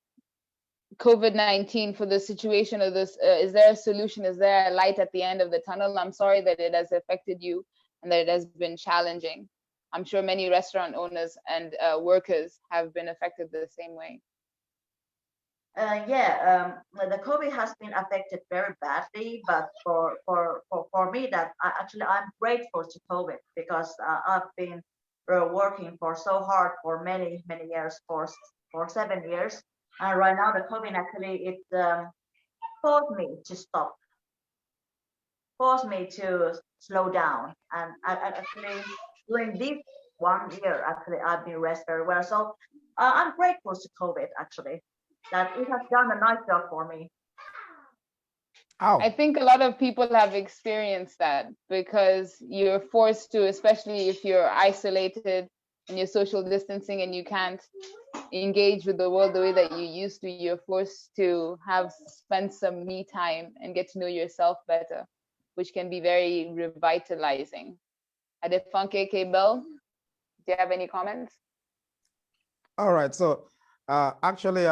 COVID-19, for the situation of this? Is there a solution? Is there a light at the end of the tunnel? I'm sorry that it has affected you and that it has been challenging. I'm sure many restaurant owners and workers have been affected the same way. The COVID has been affected very badly, but for me, that I'm grateful to COVID, because I've been working for so hard for many years, for 7 years, and right now the COVID actually it forced me to stop, forced me to slow down, and actually during this 1 year, actually I've been rest very well. So I'm grateful to COVID, actually, that it has done a nice job for me. I think a lot of people have experienced that, because you're forced to, especially if you're isolated and you're social distancing and you can't engage with the world the way that you used to, you're forced to spend some me time and get to know yourself better, which can be very revitalizing. Adefunke K. Bell, do you have any comments? All right, so actually,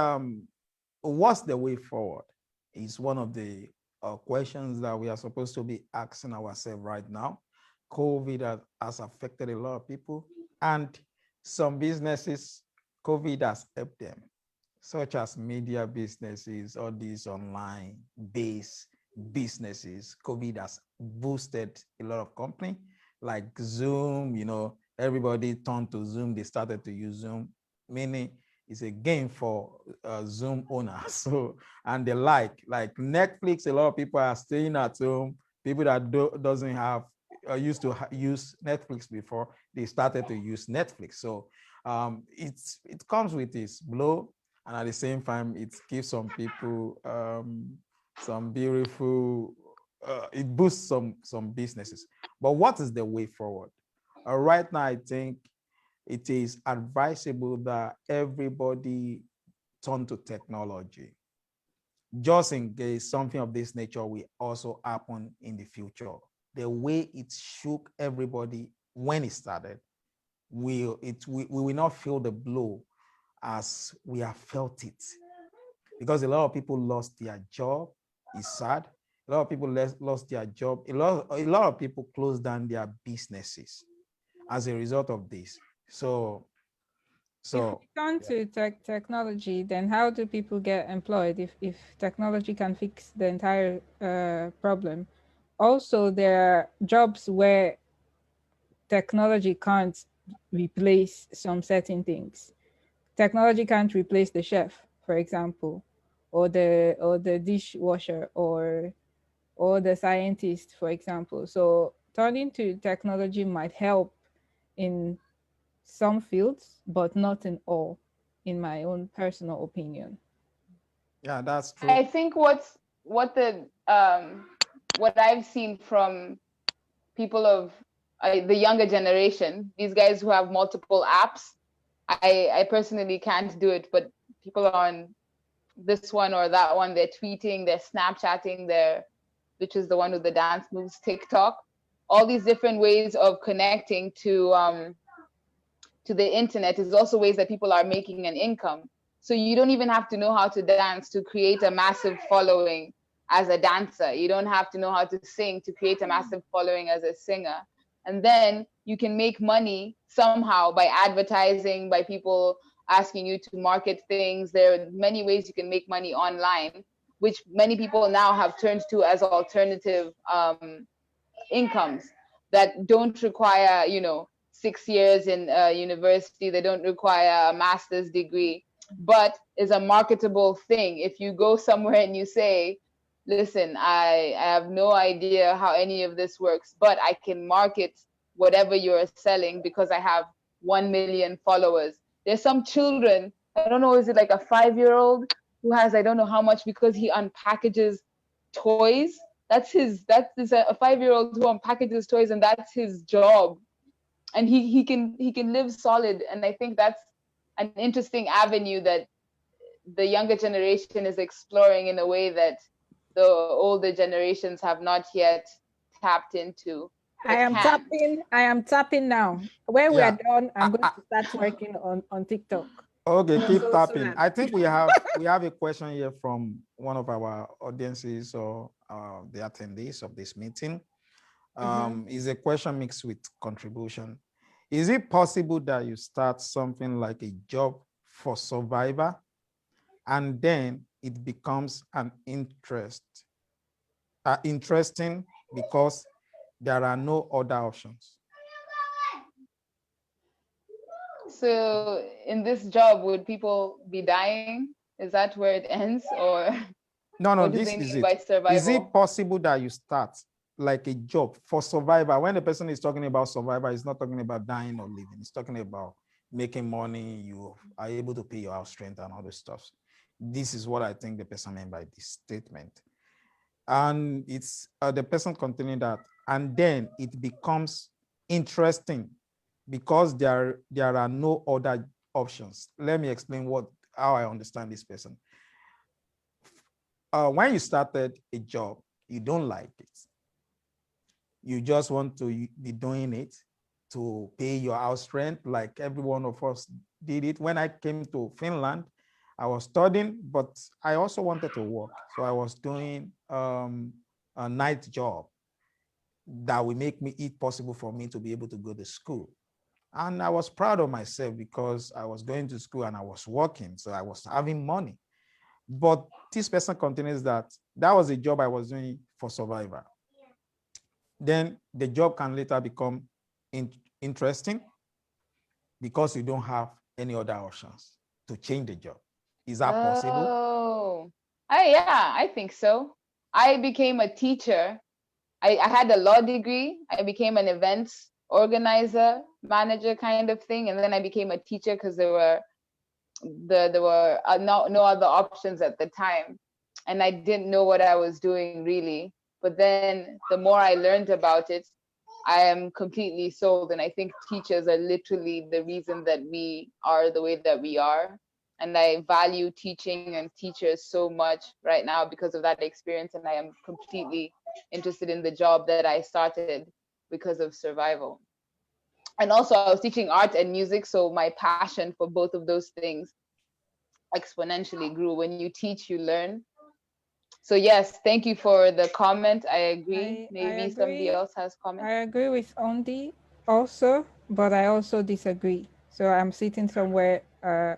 what's the way forward is one of the questions that we are supposed to be asking ourselves right now. COVID has affected a lot of people, and some businesses, COVID has helped them, such as media businesses, all these online based businesses. COVID has boosted a lot of company like Zoom, everybody turned to Zoom, they started to use Zoom. meaning it's a game for Zoom owners. So, and they like Netflix, a lot of people are staying at home. People that doesn't have used to use Netflix before, they started to use Netflix. So it comes with its blow, and at the same time, it gives some people some beautiful, it boosts some businesses. But what is the way forward? Right now, I think it is advisable that everybody turn to technology, just in case something of this nature will also happen in the future. The way it shook everybody when it started, we will not feel the blow as we have felt it, because a lot of people lost their job. It's sad. A lot of people lost their job. A lot of people closed down their businesses as a result of this. So if we turn to technology, then how do people get employed if technology can fix the entire problem? Also, there are jobs where technology can't replace some certain things. Technology can't replace the chef, for example, or the dishwasher, or the scientist, for example. So turning to technology might help in some fields, but not in all, in my own personal opinion. yeah, that's true. I think what I've seen from people of the younger generation, these guys who have multiple apps, I personally can't do it, but people on this one or that one, they're tweeting, they're Snapchatting, which is the one with the dance moves, TikTok, all these different ways of connecting to the internet is also ways that people are making an income. So you don't even have to know how to dance to create a massive following as a dancer. You don't have to know how to sing to create a massive following as a singer. And then you can make money somehow by advertising, by people asking you to market things. There are many ways you can make money online, which many people now have turned to as alternative incomes that don't require, 6 years in university. They don't require a master's degree, but is a marketable thing. If you go somewhere and you say, listen, I have no idea how any of this works, but I can market whatever you're selling because I have 1 million followers. There's some children, I don't know, is it like a 5-year-old who has, I don't know how much, because he unpackages toys. That is a 5-year-old who unpackages toys, and that's his job. And he can live solid. And I think that's an interesting avenue that the younger generation is exploring in a way that the older generations have not yet tapped into. I am tapping now. When we Yeah. are done, I'm going to start working on TikTok. Okay, keep So tapping. that- I think we have a question here from one of our audiences or the attendees of this meeting. Is a question mixed with contribution. Is it possible that you start something like a job for survivor, and then it becomes an interesting because there are no other options? So in this job, would people be dying? Is that where it ends? Or No, what do this they is mean it. by survival? Is it possible that you start like a job for survivor? When the person is talking about survivor, he's not talking about dying or living. He's talking about making money. You are able to pay your house rent and all this stuff. This is what I think the person meant by this statement. And it's the person continuing that, and then it becomes interesting because there are no other options. Let me explain how I understand this person. When you started a job, you don't like it. You just want to be doing it to pay your house rent, like every one of us did it. When I came to Finland, I was studying, but I also wanted to work. So I was doing a night job that will make it possible for me to be able to go to school. And I was proud of myself because I was going to school and I was working, so I was having money. But this person continues that was a job I was doing for survivor. Then the job can later become interesting because you don't have any other options to change the job. Is that possible? Oh, yeah, I think so. I became a teacher. I had a law degree. I became an events organizer, manager kind of thing, and then I became a teacher because there were no other options at the time, and I didn't know what I was doing really. But then the more I learned about it, I am completely sold, and I think teachers are literally the reason that we are the way that we are. And I value teaching and teachers so much right now because of that experience, and I am completely interested in the job that I started because of survival. And also I was teaching art and music, so my passion for both of those things exponentially grew. When you teach, you learn. So yes, thank you for the comment. I agree. I Maybe somebody agree. else has I comments. agree with Ondi also, but I also disagree. So I'm sitting somewhere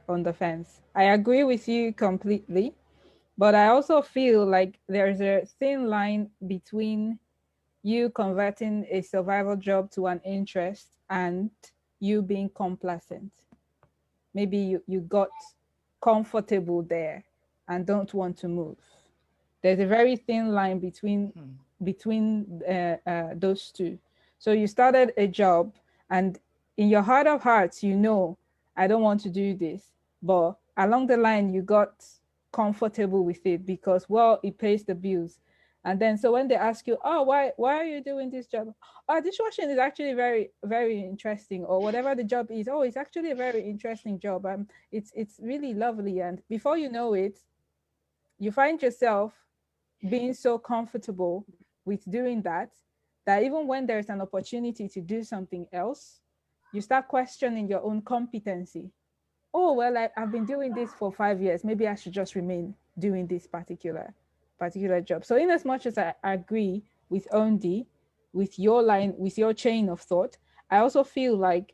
on the fence. I agree with you completely, but I also feel like there's a thin line between you converting a survival job to an interest and you being complacent. Maybe you got comfortable there and don't want to move. There's a very thin line between those two. So you started a job, and in your heart of hearts, you know, I don't want to do this. But along the line, you got comfortable with it because, well, it pays the bills. And then, so when they ask you, oh, why are you doing this job? Oh, dishwashing is actually very, very interesting, or whatever the job is. Oh, it's actually a very interesting job. It's really lovely. And before you know it, you find yourself being so comfortable with doing that, that even when there's an opportunity to do something else, you start questioning your own competency. Oh, well, I've been doing this for 5 years. Maybe I should just remain doing this particular job. So in as much as I agree with Ondi, with your chain of thought, I also feel like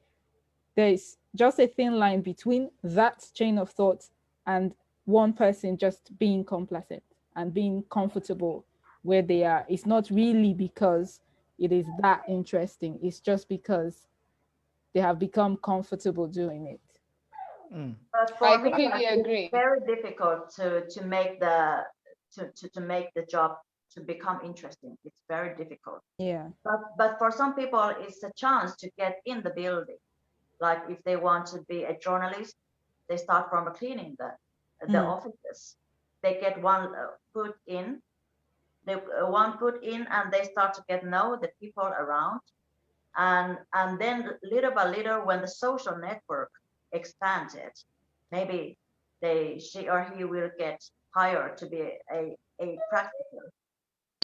there's just a thin line between that chain of thought and one person just being complacent and being comfortable where they are. It's not really because it is that interesting, it's just because they have become comfortable doing it. Mm. But I for me, completely like, it's agree. very difficult to make the job to become interesting. It's very difficult. Yeah. But for some people, it's a chance to get in the building. Like if they want to be a journalist, they start from cleaning the offices. They get one foot in, they one foot in, and they start to get know the people around, and then little by little, when the social network expanded, maybe she or he will get hired to be a practitioner.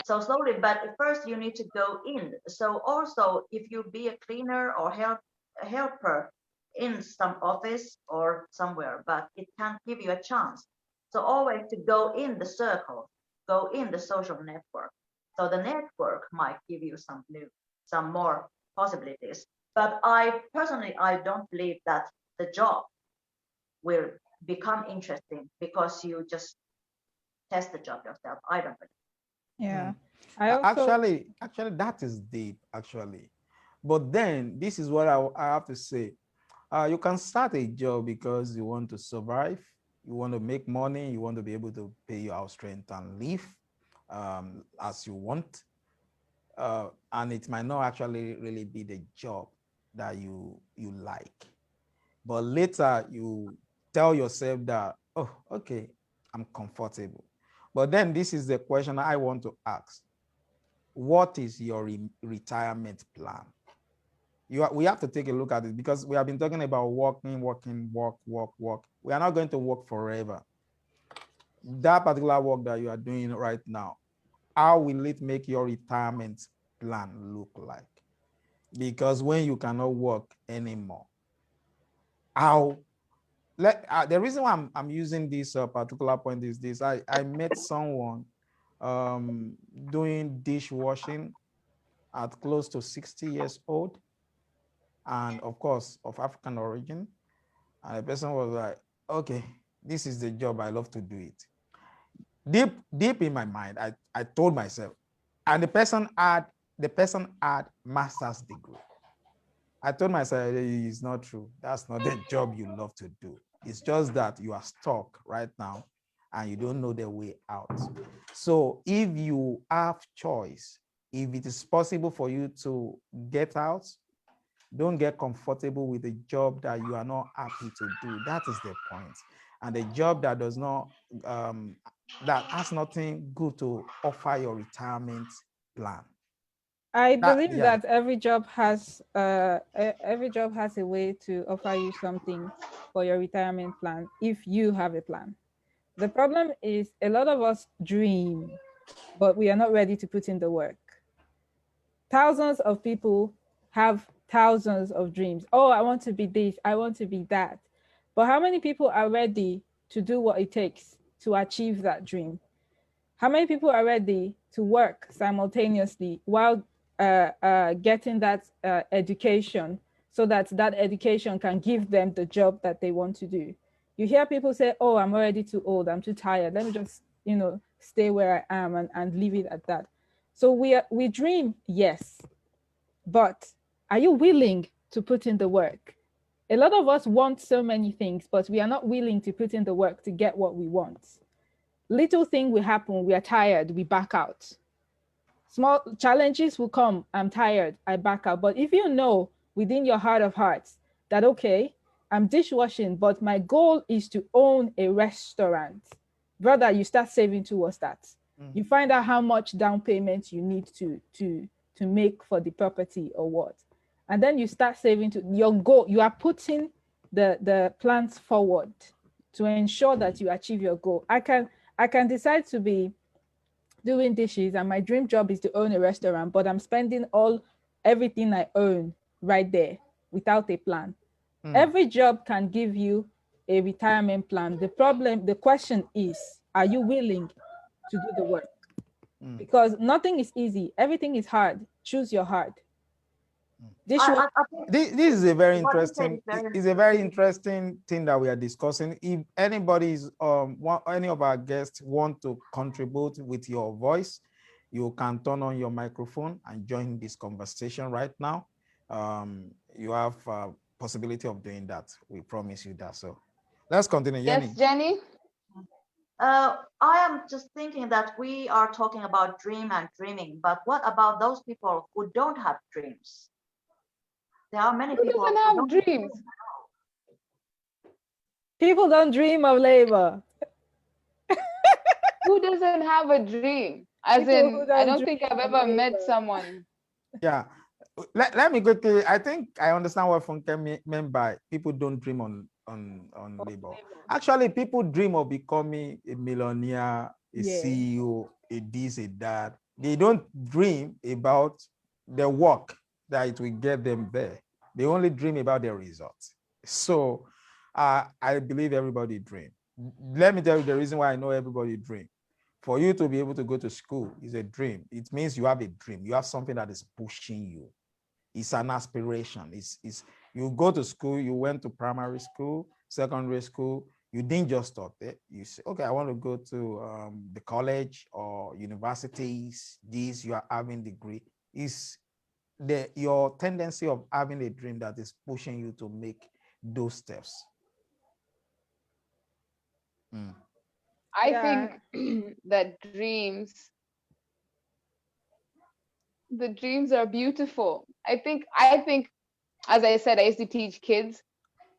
So slowly, but at first you need to go in. So also, if you be a cleaner or a helper in some office or somewhere, but it can give you a chance. So always to go in the circle, go in the social network. So the network might give you some more possibilities. But I personally, I don't believe that the job will become interesting because you just test the job yourself. I don't believe. Yeah. Mm. I also Actually, that is deep, actually. But then this is what I have to say. You can start a job because you want to survive, you want to make money, you want to be able to pay your house rent and live as you want. And it might not actually really be the job that you like. But later you tell yourself that, oh, okay, I'm comfortable. But then this is the question I want to ask. What is your retirement plan? We have to take a look at it because we have been talking about working, work. We are not going to work forever. That particular work that you are doing right now, how will it make your retirement plan look like? Because when you cannot work anymore, how the reason why I'm using this particular point is this. I met someone doing dishwashing at close to 60 years old, and of course of African origin. And the person was like, okay, this is the job, I love to do it. Deep in my mind, I told myself, and the person had master's degree. I told myself it's not true. That's not the job you love to do. It's just that you are stuck right now and you don't know the way out. So if you have choice, if it is possible for you to get out, don't get comfortable with a job that you are not happy to do. That is the point. And a job that does not, that has nothing good to offer your retirement plan. I believe Yeah. that every job has a way to offer you something for your retirement plan if you have a plan. The problem is a lot of us dream, but we are not ready to put in the work. Thousands of people have thousands of dreams. Oh, I want to be this, I want to be that. But how many people are ready to do what it takes to achieve that dream? How many people are ready to work simultaneously while getting that education, so that that education can give them the job that they want to do? You hear people say, oh, I'm already too old, I'm too tired, let me just, stay where I am and leave it at that. So we dream, yes, but are you willing to put in the work? A lot of us want so many things, but we are not willing to put in the work to get what we want. Little thing will happen, we are tired, we back out. Small challenges will come, I'm tired, I back out. But if you know within your heart of hearts that, okay, I'm dishwashing, but my goal is to own a restaurant, brother, you start saving towards that. You find out how much down payment you need to make for the property or what. And then you start saving to your goal. You are putting the plans forward to ensure that you achieve your goal. I can decide to be doing dishes and my dream job is to own a restaurant, but I'm spending everything I own right there without a plan. Every job can give you a retirement plan. The question is, are you willing to do the work? Because nothing is easy. Everything is hard. Choose your hard. This is a very interesting. It's a very interesting thing that we are discussing. If anybody's any of our guests want to contribute with your voice, you can turn on your microphone and join this conversation right now. You have possibility of doing that. We promise you that. So let's continue. Yes, Jenny. I am just thinking that we are talking about dream and dreaming, but what about those people who don't have dreams? There are many people who doesn't have dreams. People don't dream of labor. Who doesn't have a dream? As in, I don't think I've ever met someone. Yeah. Let me quickly. I think I understand what Funke meant by people don't dream on labor. Actually, people dream of becoming a millionaire, a CEO, a this, a that. They don't dream about the work that it will get them there. They only dream about the results. So I believe everybody dream. Let me tell you the reason why I know everybody dream. For you to be able to go to school is a dream. It means you have a dream. You have something that is pushing you. It's an aspiration. It's you go to school, you went to primary school, secondary school, you didn't just stop there. You say, okay, I want to go to the college or universities. This, you are having degree. Is your tendency of having a dream that is pushing you to make those steps. I think that the dreams are beautiful. I think, as I said, I used to teach kids.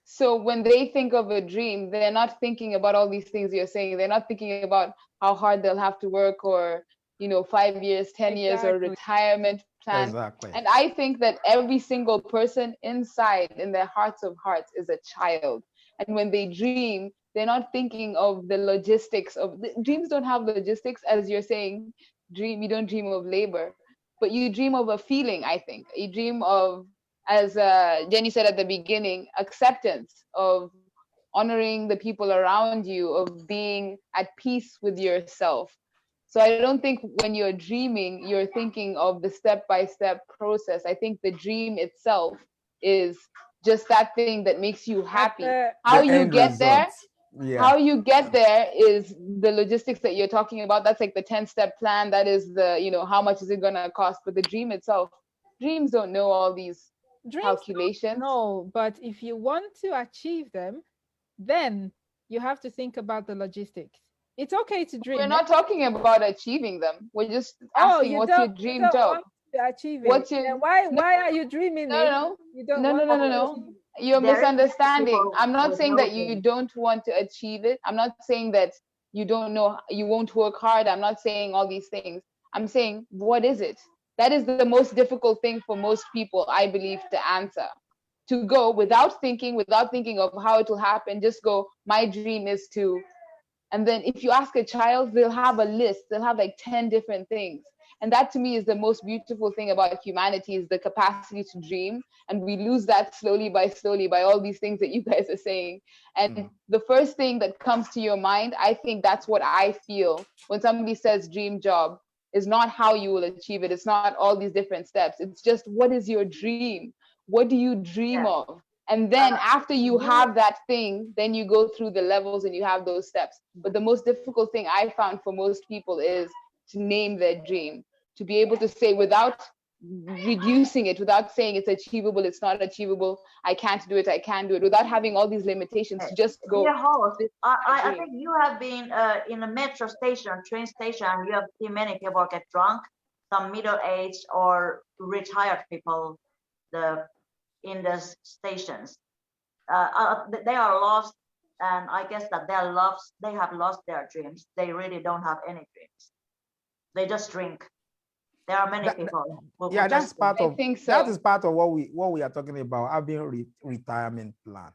So when they think of a dream, they're not thinking about all these things you're saying. They're not thinking about how hard they'll have to work or, 5 years, 10 years or retirement plan. Exactly. And I think that every single person inside, in their hearts of hearts, is a child. And when they dream, they're not thinking of the logistics of dreams. Don't have logistics, as you're saying. You don't dream of labor, but you dream of a feeling. I think you dream of, as Jenny said at the beginning, acceptance, of honoring the people around you, of being at peace with yourself. So I don't think when you're dreaming, you're thinking of the step-by-step process. I think the dream itself is just that thing that makes you happy. How you get there, how you get there is the logistics that you're talking about. That's like the 10-step plan. That is the, how much is it gonna cost? But the dream itself, dreams don't know all these dreams calculations? no, but if you want to achieve them, then you have to think about the logistics. It's okay to We're dream. not talking about achieving them. We're just Oh, asking, what's your you dream don't job? want to achieve it. What's your Then no, why are you dreaming it? no, You don't no, no, want no, to no, achieve no. it. You're There is many misunderstanding. people I'm not with saying no that you dreams. don't want to achieve it. I'm not saying that you don't know, you won't work hard. I'm not saying all these things. I'm saying, what is it? That is the most difficult thing for most people, I believe, to answer. To go without thinking of how it will happen, just go, my dream is to, and then if you ask a child, they'll have a list, they'll have like 10 different things. And that to me is the most beautiful thing about humanity, is the capacity to dream. And we lose that slowly by all these things that you guys are saying. And the first thing that comes to your mind, I think that's what I feel when somebody says dream job, is not how you will achieve it. It's not all these different steps. It's just, what is your dream? What do you dream Yeah. of? And then after you You have that thing, then you go through the levels and you have those steps. But the most difficult thing I found for most people is to name their dream, to be able to say without reducing it, without saying it's achievable, it's not achievable, I can't do it, I can do it, without having all these limitations, to just go, dear host, this is my I dream. think you have been in a metro station, train station, and you have seen many people get drunk, some middle-aged or retired people in the stations. They are lost, and I guess that they have lost their dreams. They really don't have any dreams. They just drink. There are many people who Yeah, just that's part I of think that so. is part of what we are talking about, having retirement plan.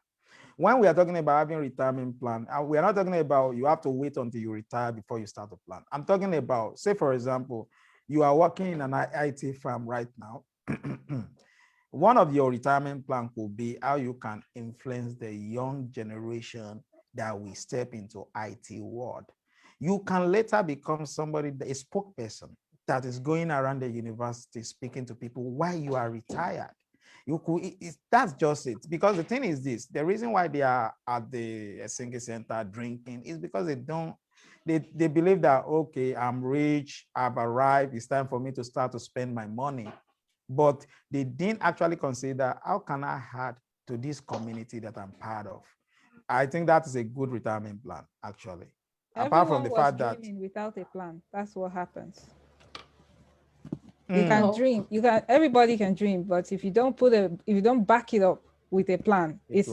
When we are talking about having retirement plan, we are not talking about you have to wait until you retire before you start a plan. I'm talking about, say for example, you are working in an IT firm right now. One of your retirement plan could be how you can influence the young generation that will step into IT world. You can later become somebody, a spokesperson that is going around the university speaking to people while you are retired. You could, that's just it. Because the thing is this, the reason why they are at the Helsinki Center drinking is because they believe that, okay, I'm rich, I've arrived, it's time for me to start to spend my money. But they didn't actually consider, how can I add to this community that I'm part of? I think that is a good retirement plan, actually. Apart from Everyone the was fact that dreaming without a plan. That's what happens. You Mm. can No. dream. Everybody can dream, but if you don't back it up with a plan, it's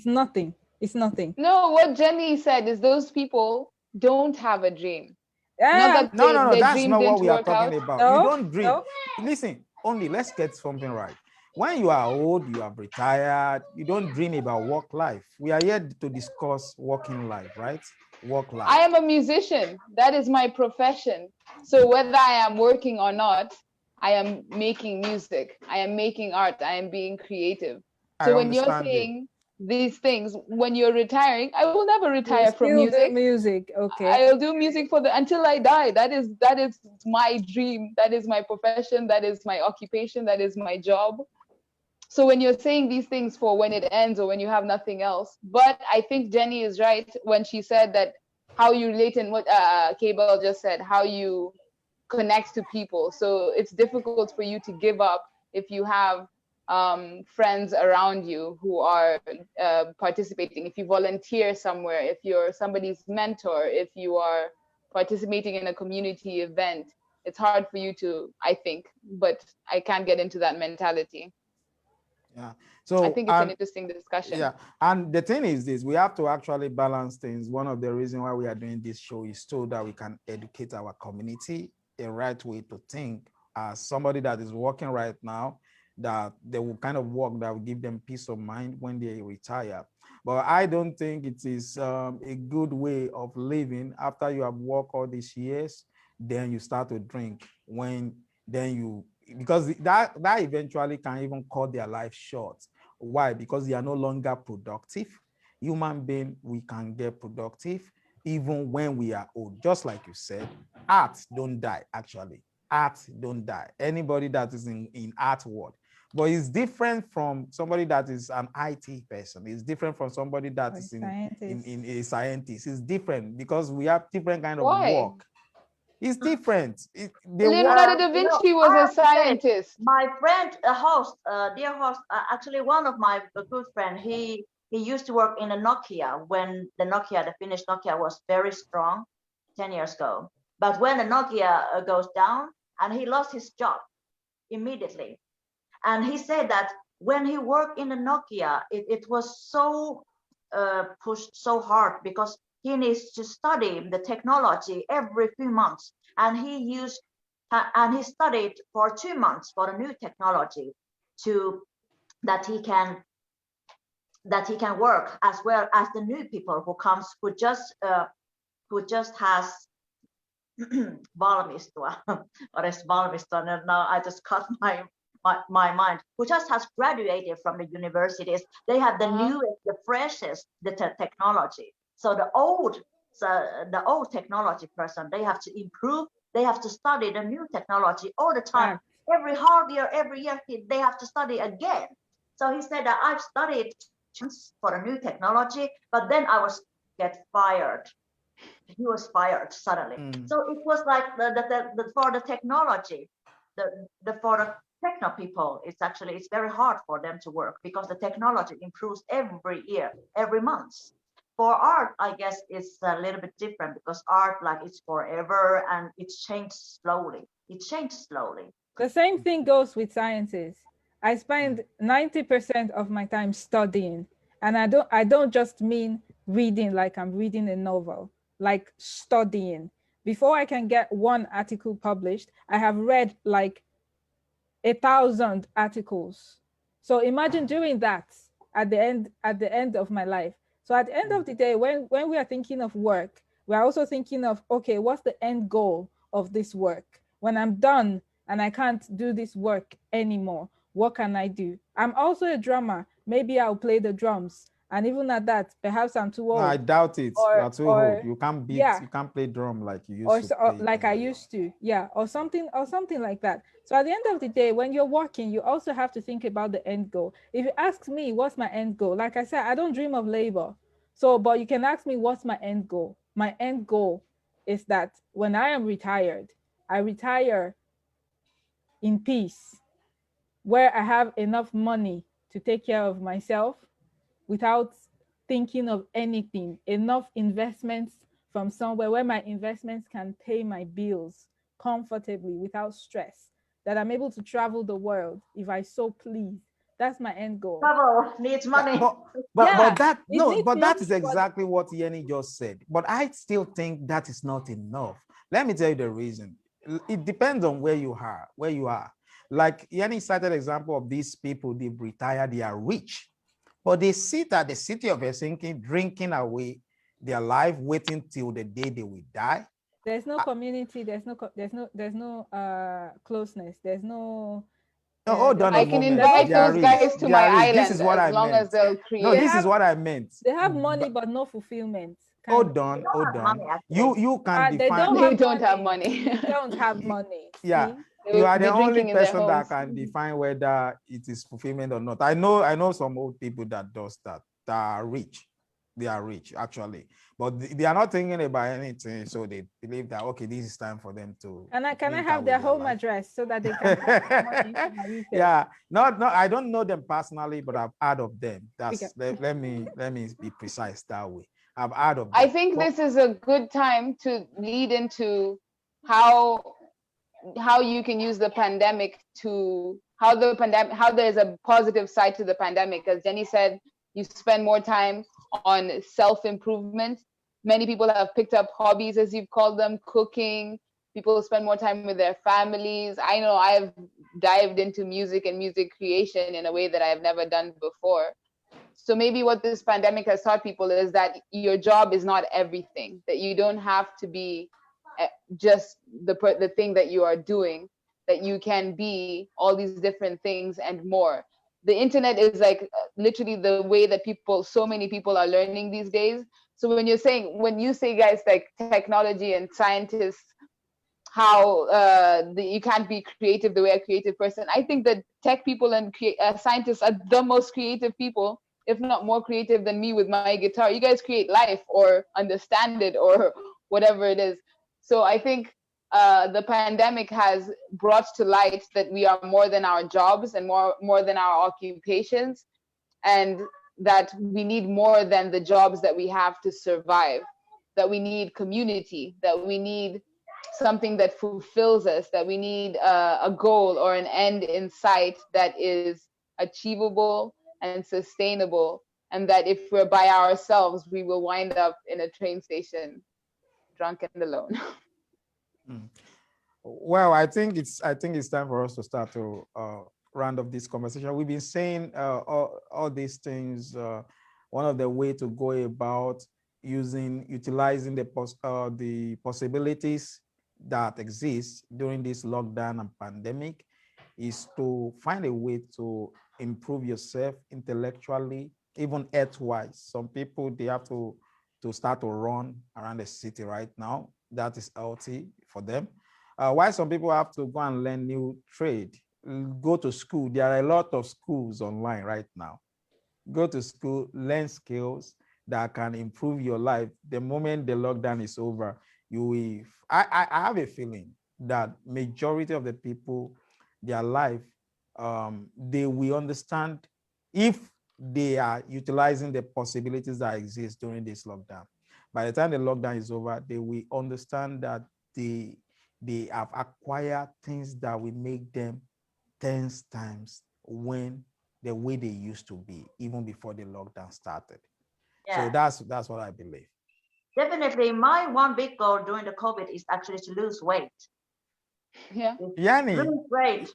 nothing. It's nothing. No, what Jenny said is those people don't have a dream. Not Yeah, that No, their that's dream not what didn't we are work talking out. about. You no, don't dream. no. Listen, only let's get something right. When you are old, you have retired, you don't dream about work life. We are here to discuss working life, right? Work life. I am a musician. That is my profession. So whether I am working or not, I am making music. I am making art. I am being creative. I So when you're understand you. saying these things, when you're retiring, I will never You retire from still do music. music, okay? I'll do music for the until I die. That is my dream. That is my profession. That is my occupation. That is my job. So when you're saying these things for when it ends or when you have nothing else, but I think Jenny is right when she said that how you relate and what Cable just said, how you connect to people. So it's difficult for you to give up if you have friends around you who are participating. If you volunteer somewhere, if you're somebody's mentor, if you are participating in a community event, it's hard for you to, I think, but I can't get into that mentality. Yeah. I So, think it's an interesting discussion. yeah, and the thing is this, we have to actually balance things. One of the reasons why we are doing this show is so that we can educate our community the right way to think. As somebody that is working right now, that they will kind of work that will give them peace of mind when they retire. But I don't think it is a good way of living after you have worked all these years, then you start to drink when then you, because that eventually can even cut their life short. Why? Because they are no longer productive. Human being, we can get productive even when we are old. Just like you said, art don't die, actually. Art don't die. Anybody that is in art world. But it's different from somebody that is an IT person. It's different from somebody that is in a scientist. It's different because we have different kind of Why? work. It's different. Leonardo da Vinci was I a have to say, scientist. my friend, host, dear host, actually one of my good friend, he used to work in a Nokia when the Finnish Nokia was very strong 10 years ago. But when the Nokia goes down, and he lost his job immediately. And he said that when he worked in the Nokia, it was so pushed so hard because he needs to study the technology every few months, and he studied for 2 months for the new technology to that he can work as well as the new people who just has valmistua. What is valmistua? Now I just cut my mind. Who just has graduated from the universities. They have the newest, the freshest, the technology. So the old technology person, they have to improve. They have to study the new technology all the time. Right. Every half year, every year, they have to study again. So he said that I've studied for the new technology, but then I was get fired. He was fired suddenly. So it was like the for the technology, for the techno people, it's very hard for them to work because the technology improves every year, every month. For art, I guess it's a little bit different because art, like, it's forever and it's changed slowly. It changed slowly. The same thing goes with sciences. I spend 90% of my time studying, and I don't just mean reading like I'm reading a novel, like studying. Before I can get one article published, I have read like 1,000 articles. So imagine doing that at the end of my life. So at the end of the day, when we are thinking of work, we're also thinking of, okay, what's the end goal of this work? When I'm done and I can't do this work anymore, what can I do? I'm also a drummer. Maybe I'll play the drums. And even at that, perhaps I'm too old. No, I doubt it. You are too old. You can't beat. Yeah. You can't play drum like you Or used to play. like I used to, yeah, or something like that. So at the end of the day, when you're working, you also have to think about the end goal. If you ask me what's my end goal, like I said, I don't dream of labor. So, but you can ask me what's my end goal. My end goal is that when I am retired, I retire in peace, where I have enough money to take care of myself without thinking of anything, enough investments from somewhere where my investments can pay my bills comfortably without stress, that I'm able to travel the world if I so please. That's my end goal. Travel needs money. But that is exactly what Yenny just said. But I still think that is not enough. Let me tell you the reason. It depends on where you are. Like Yenny cited example of these people, they've retired, they are rich. But they sit at the city of Helsinki, drinking away their life, waiting till the day they will die. There's no community. There's no closeness. There's no. Hold on I a can moment. invite those guys to my island This is what as I long meant. as they'll create. No, this is what I meant. They have money, but no fulfillment. Hold on. You can define. They don't have money. They don't have money. Yeah. See? You are the only person that can define whether it is fulfillment or not. I know some old people that does that are rich. They are rich actually, but they are not thinking about anything. So they believe that, okay, this is time for them to. Can I have their home address so that they can? Yeah, no, I don't know them personally, but I've heard of them. Let me be precise that way. I've heard of them. I think this is a good time to lead into how you can use the pandemic how there's a positive side to the pandemic. As Jenny said, you spend more time on self-improvement. Many people have picked up hobbies, as you've called them, cooking. People spend more time with their families. I know I've dived into music and music creation in a way that I've never done before. So maybe what this pandemic has taught people is that your job is not everything, that you don't have to be just the thing that you are doing, that you can be all these different things and more. The internet is like literally the way that so many people are learning these days. So when you say guys like technology and scientists, how you can't be creative the way a creative person, I think that tech people and scientists are the most creative people, if not more creative than me with my guitar. You guys create life or understand it or whatever it is. So I think the pandemic has brought to light that we are more than our jobs and more than our occupations, and that we need more than the jobs that we have to survive, that we need community, that we need something that fulfills us, that we need a goal or an end in sight that is achievable and sustainable, and that if we're by ourselves, we will wind up in a train station, drunk and alone. Well, I think it's time for us to start to round up this conversation. We've been saying all these things. One of the way to go about utilizing the possibilities that exist during this lockdown and pandemic is to find a way to improve yourself intellectually, even health-wise. Some people, they have to start to run around the city right now. That is healthy for them. Why some people have to go and learn new trade, go to school. There are a lot of schools online right now. Go to school, learn skills that can improve your life. The moment the lockdown is over, you will. I have a feeling that majority of the people, their life, they will understand if they are utilizing the possibilities that exist during this lockdown. By the time the lockdown is over, they will understand that they have acquired things that will make them 10 times when the way they used to be, even before the lockdown started. Yeah. So that's what I believe. Definitely, my one big goal during the COVID is actually to lose weight. Yeah. Yanni, Lose weight.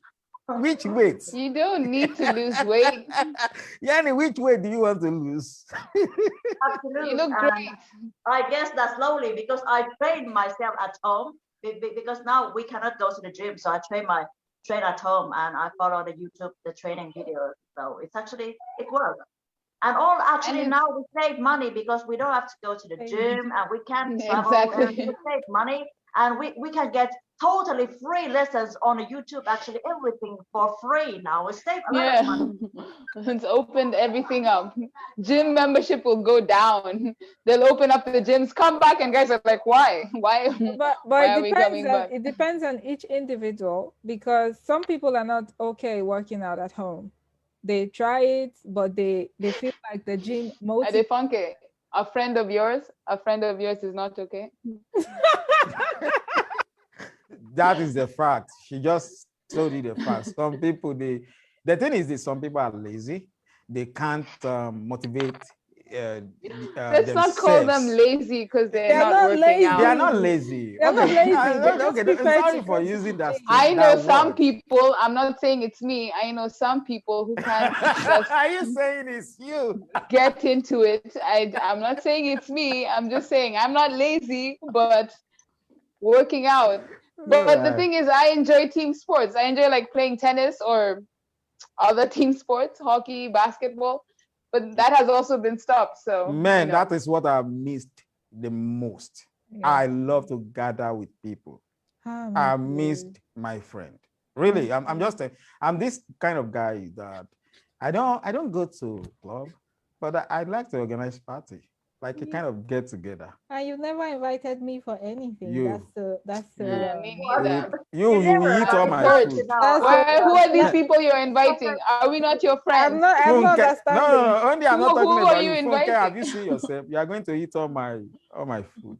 which weight? You don't need to lose weight. Yanni, which weight do you want to lose? Absolutely. You look great. I guess that slowly, because I train myself at home, because now we cannot go to the gym, so I train at home, and I follow the YouTube, the training videos. So it's actually, it works. And all actually And now we save money because we don't have to go to the gym, and we can travel, and Exactly. we save money, and we can get totally free lessons on YouTube, actually everything for free now. We save a lot of money. It's opened everything up. Gym membership will go down. They'll open up the gyms, come back, and guys are like, why? But Why it are we depends coming on back? it depends on each individual, because some people are not okay working out at home. They try it, but they feel like the gym motivates. Adefunke, a friend of yours is not okay. That is the fact. She just told you the fact. Some people, the thing is that some people are lazy. They can't motivate Let's not call them themselves. lazy because they're They're not not working They out. are not lazy. They're not Okay, lazy. They just okay. prefer Sorry to for go to using the that. gym. I know that some word. people, I'm not saying it's me. I know some people who can't just Are you saying it's you? get into it. I'm not saying it's me. I'm just saying I'm not lazy, but working out. But the thing is, I enjoy team sports. I enjoy like playing tennis or other team sports, hockey, basketball. But that has also been stopped. So Man, that is what I missed the most. Yeah. I love to gather with people. Ah, I me too. missed my friend. Really, I'm this kind of guy that I don't go to club, but I like to organize party, like a kind of get together. And you never invited me for anything. You, That's you, me What? neither. you will eat all my Hurt. food. Who are these people you're inviting? Are we not your friends? I'm not Funke, understanding. no, only I'm not Who talking are about you you. Funke, inviting? have you seen yourself? You are going to eat all my food.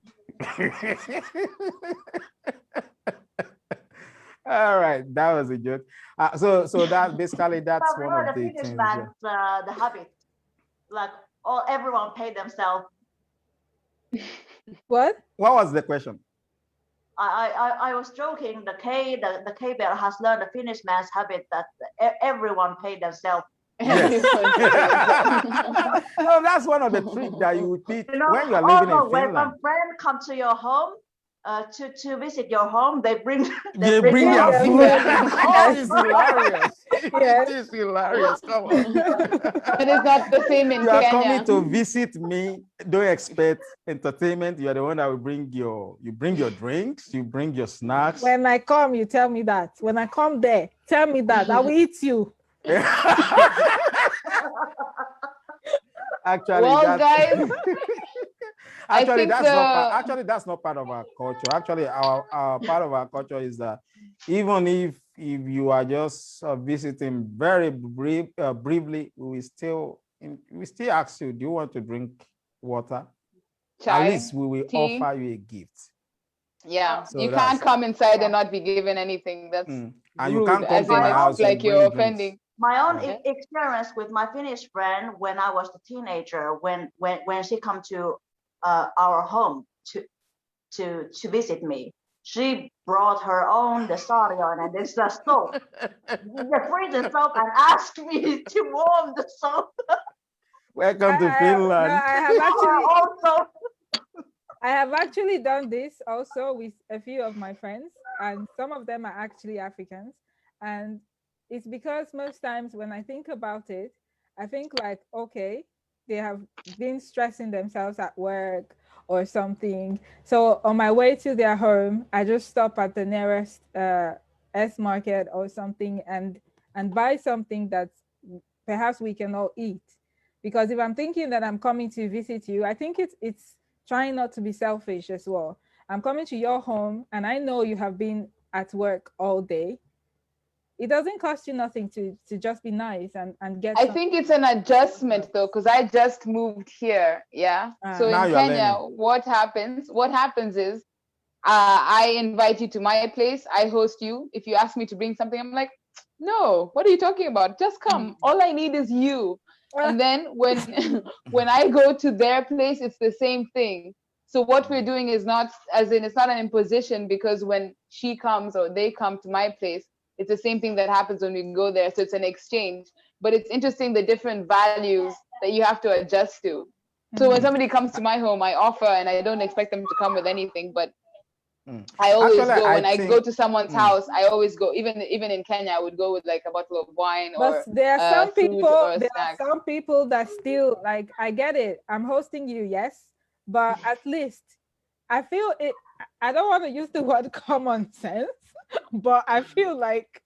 All right, that was a joke. So that basically that's But we one heard of the the Finnish things. man's the habit, like everyone paid themselves. What? What was the question? I was joking. The K bear has learned the Finnish man's habit that everyone paid themselves. Yes. Everyone. No, that's one of the tricks that you repeat You know, when you are living also in when Finland. a friend comes to your home to visit your home, they bring They bring their their food. food. Oh, it's hilarious. Yes. It is hilarious. Come on. But it's not the same in You are Kenya. coming to visit me. Don't expect entertainment. You are the one that will bring your drinks, you bring your snacks. When I come, you tell me that. When I come there, tell me that. I will eat you. Actually, Well, guys, Actually, think that's not part of our culture. Actually, our part of our culture is that even if you are just visiting very briefly, we still ask you, do you want to drink water? At chai, least we will tea. offer you a gift. Yeah, So you that's can't come inside and not be given anything. That's and you rude, can't come as to in my it's house to like own, you're bring drinks. offending. my own Yeah. experience with my Finnish friend when I was a teenager, when she come to our home to visit me, she brought her own the sarion and this the soap, the freezing soap, and asked me to warm the soap. Welcome to No, Finland. Also, I have actually done this also with a few of my friends, and some of them are actually Africans. And it's because most times when I think about it, I think like, okay, they have been stressing themselves at work or something. So on my way to their home, I just stop at the nearest S market or something and buy something that perhaps we can all eat. Because if I'm thinking that I'm coming to visit you, I think it's trying not to be selfish as well. I'm coming to your home and I know you have been at work all day. It doesn't cost you nothing to just be nice and get I some. think it's an adjustment though, because I just moved here. Yeah. So Now in you are Kenya, learning. what happens? What happens is I invite you to my place. I host you. If you ask me to bring something, I'm like, no, what are you talking about? Just come. All I need is you. And then when when I go to their place, it's the same thing. So what we're doing is not, as in, it's not an imposition, because when she comes or they come to my place, it's the same thing that happens when we go there. So it's an exchange. But it's interesting the different values that you have to adjust to. So when somebody comes to my home, I offer, and I don't expect them to come with anything, but I always Actually, go I when I go think to someone's house. I always go, even in Kenya, I would go with like a bottle of wine But or there are some fruit people, or a there snack. are some people that still like, I get it. I'm hosting you, yes, but at least I feel it. I don't want to use the word common sense, but I feel like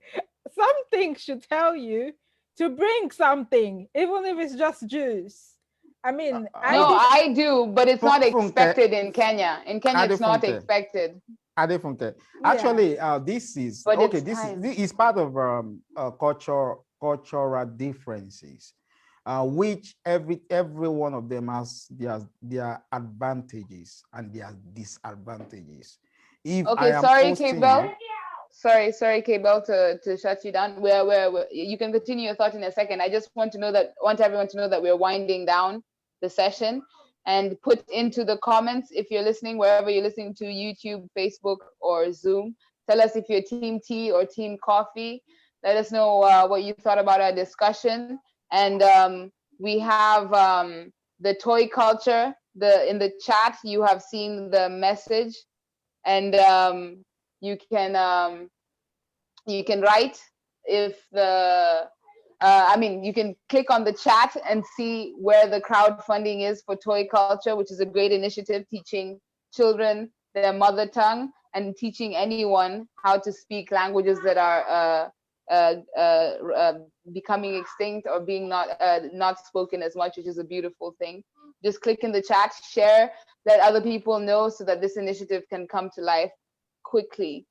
something should tell you to bring something, even if it's just juice. I mean, I No, did. I do, but it's not Funke, expected in Kenya. In Kenya, it's not Adefunke, expected, Adefunke. Yeah. Actually, this is but okay. it's This time. is part of cultural differences, which every one of them has their advantages and their disadvantages. If I Okay, am sorry, hosting you, K-Bell. Sorry, K-Bell, to shut you down. You can continue your thought in a second. I just want everyone to know that we're winding down the session, and put into the comments, if you're listening, wherever you're listening to, YouTube, Facebook, or Zoom. Tell us if you're team tea or team coffee. Let us know what you thought about our discussion. And we have the toy culture. In the chat, you have seen the message, and you can you can write if the I mean, you can click on the chat and see where the crowdfunding is for Toy Culture, which is a great initiative teaching children their mother tongue and teaching anyone how to speak languages that are becoming extinct or being not spoken as much, which is a beautiful thing. Just click in the chat, share, let other people know, so that this initiative can come to life quickly.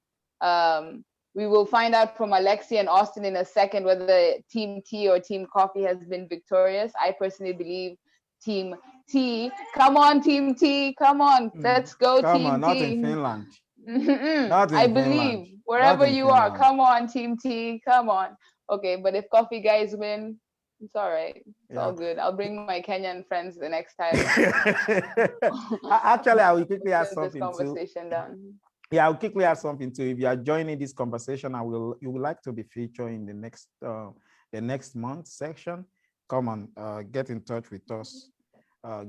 We will find out from Alexi and Austin in a second whether Team Tea or Team Coffee has been victorious. I personally believe Team Tea. Come on, Team Tea. Come on. Let's go, come Team on, not in Tea. Finland, not I in Finland, believe not wherever in you are. Finland. Come on, Team Tea. Come on. Okay, but if Coffee guys win, it's all right. It's all good. I'll bring my Kenyan friends the next time. Actually, I will quickly add Close this something too. conversation down. Yeah, I'll quickly add something too. If you are joining this conversation, you would like to be featured in the next month section, come on, get in touch with us.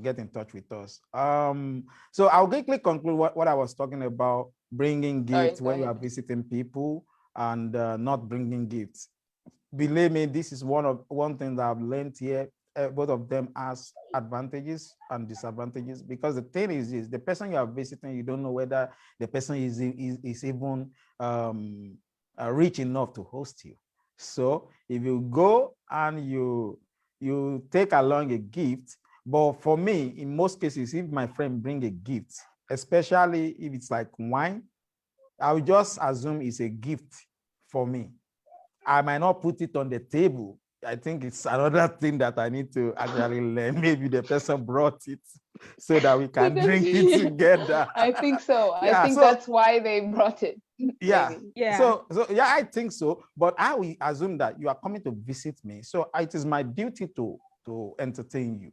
Get in touch with us. So I'll quickly conclude what I was talking about, bringing Sorry, gifts go when you ahead. are visiting people and not bringing gifts. Believe me, this is one thing that I've learned here. Both of them has advantages and disadvantages, because the thing is this: the person you are visiting, you don't know whether the person is even rich enough to host you. So if you go and you take along a gift, But for me, in most cases, if my friend bring a gift, especially if it's like wine, I will just assume it's a gift for me. I might not put it on the table. I think it's another thing that I need to actually learn. Maybe the person brought it so that we can drink it together. I think so. I Yeah, think so that's why they brought it. yeah. Maybe. Yeah. So yeah, I think so. But I will assume that you are coming to visit me. So it is my duty to entertain you.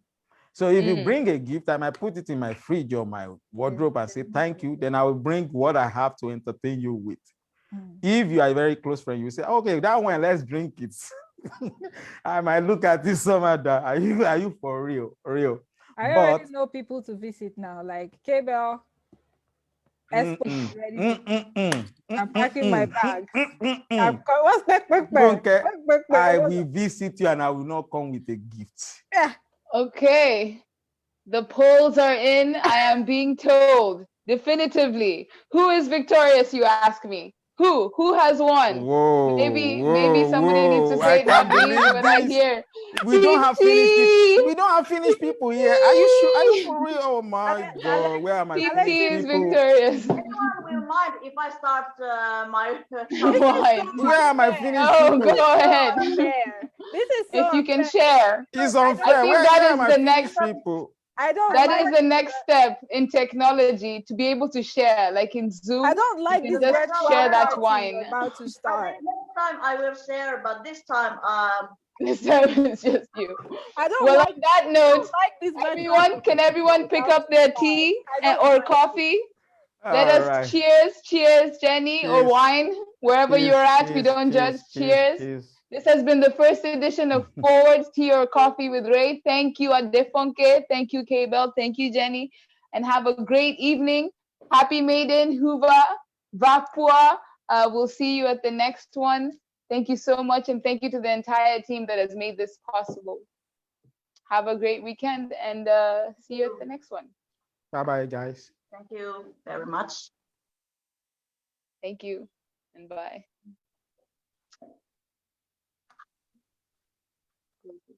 So if you bring a gift, I might put it in my fridge or my wardrobe and say thank you. Then I will bring what I have to entertain you with. If you are a very close friend, you say, okay, that one, let's drink it. I might look at this somehow that are you for real? Real. I already know people to visit now, like Cable. I'm packing my bag. What's I will visit you and I will not come with a gift. Yeah. Okay. The polls are in. I am being told definitively. Who is victorious, you ask me? Who has won? Whoa, maybe somebody needs to whoa. say I it, not can't me, believe but I this. hear. We don't have finished people. We TT. don't have finished people here. Are you sure? Are you for real? Oh my God. Where are my TT finished is people? victorious. Anyone will mind if I start my Why? Where are my finished Oh, people? go ahead. Unfair. This is so If you can unfair. share. It's I unfair. think Where that are is my the finished next. people? I don't That like is the next step in technology to be able to share. Like in Zoom, I don't like you this can just virtual share that party wine. you're about to I start. think next time I will share, but this time This time it's just you. I don't Well, like on that note, this virtual everyone, can everyone pick up their tea or coffee? Let All us right. cheers, Jenny, or Cheers. wine, wherever Cheers, you're at. We cheers, don't judge. Cheers. cheers. This has been the first edition of Forward Tea or Coffee with Ray. Thank you, Adefonke. Thank you, K-Bell. Thank you, Jenny. And have a great evening. Happy Maiden, Huva, Vapua. We'll see you at the next one. Thank you so much. And thank you to the entire team that has made this possible. Have a great weekend and see you at the next one. Bye-bye, guys. thank you very much. Thank you and bye.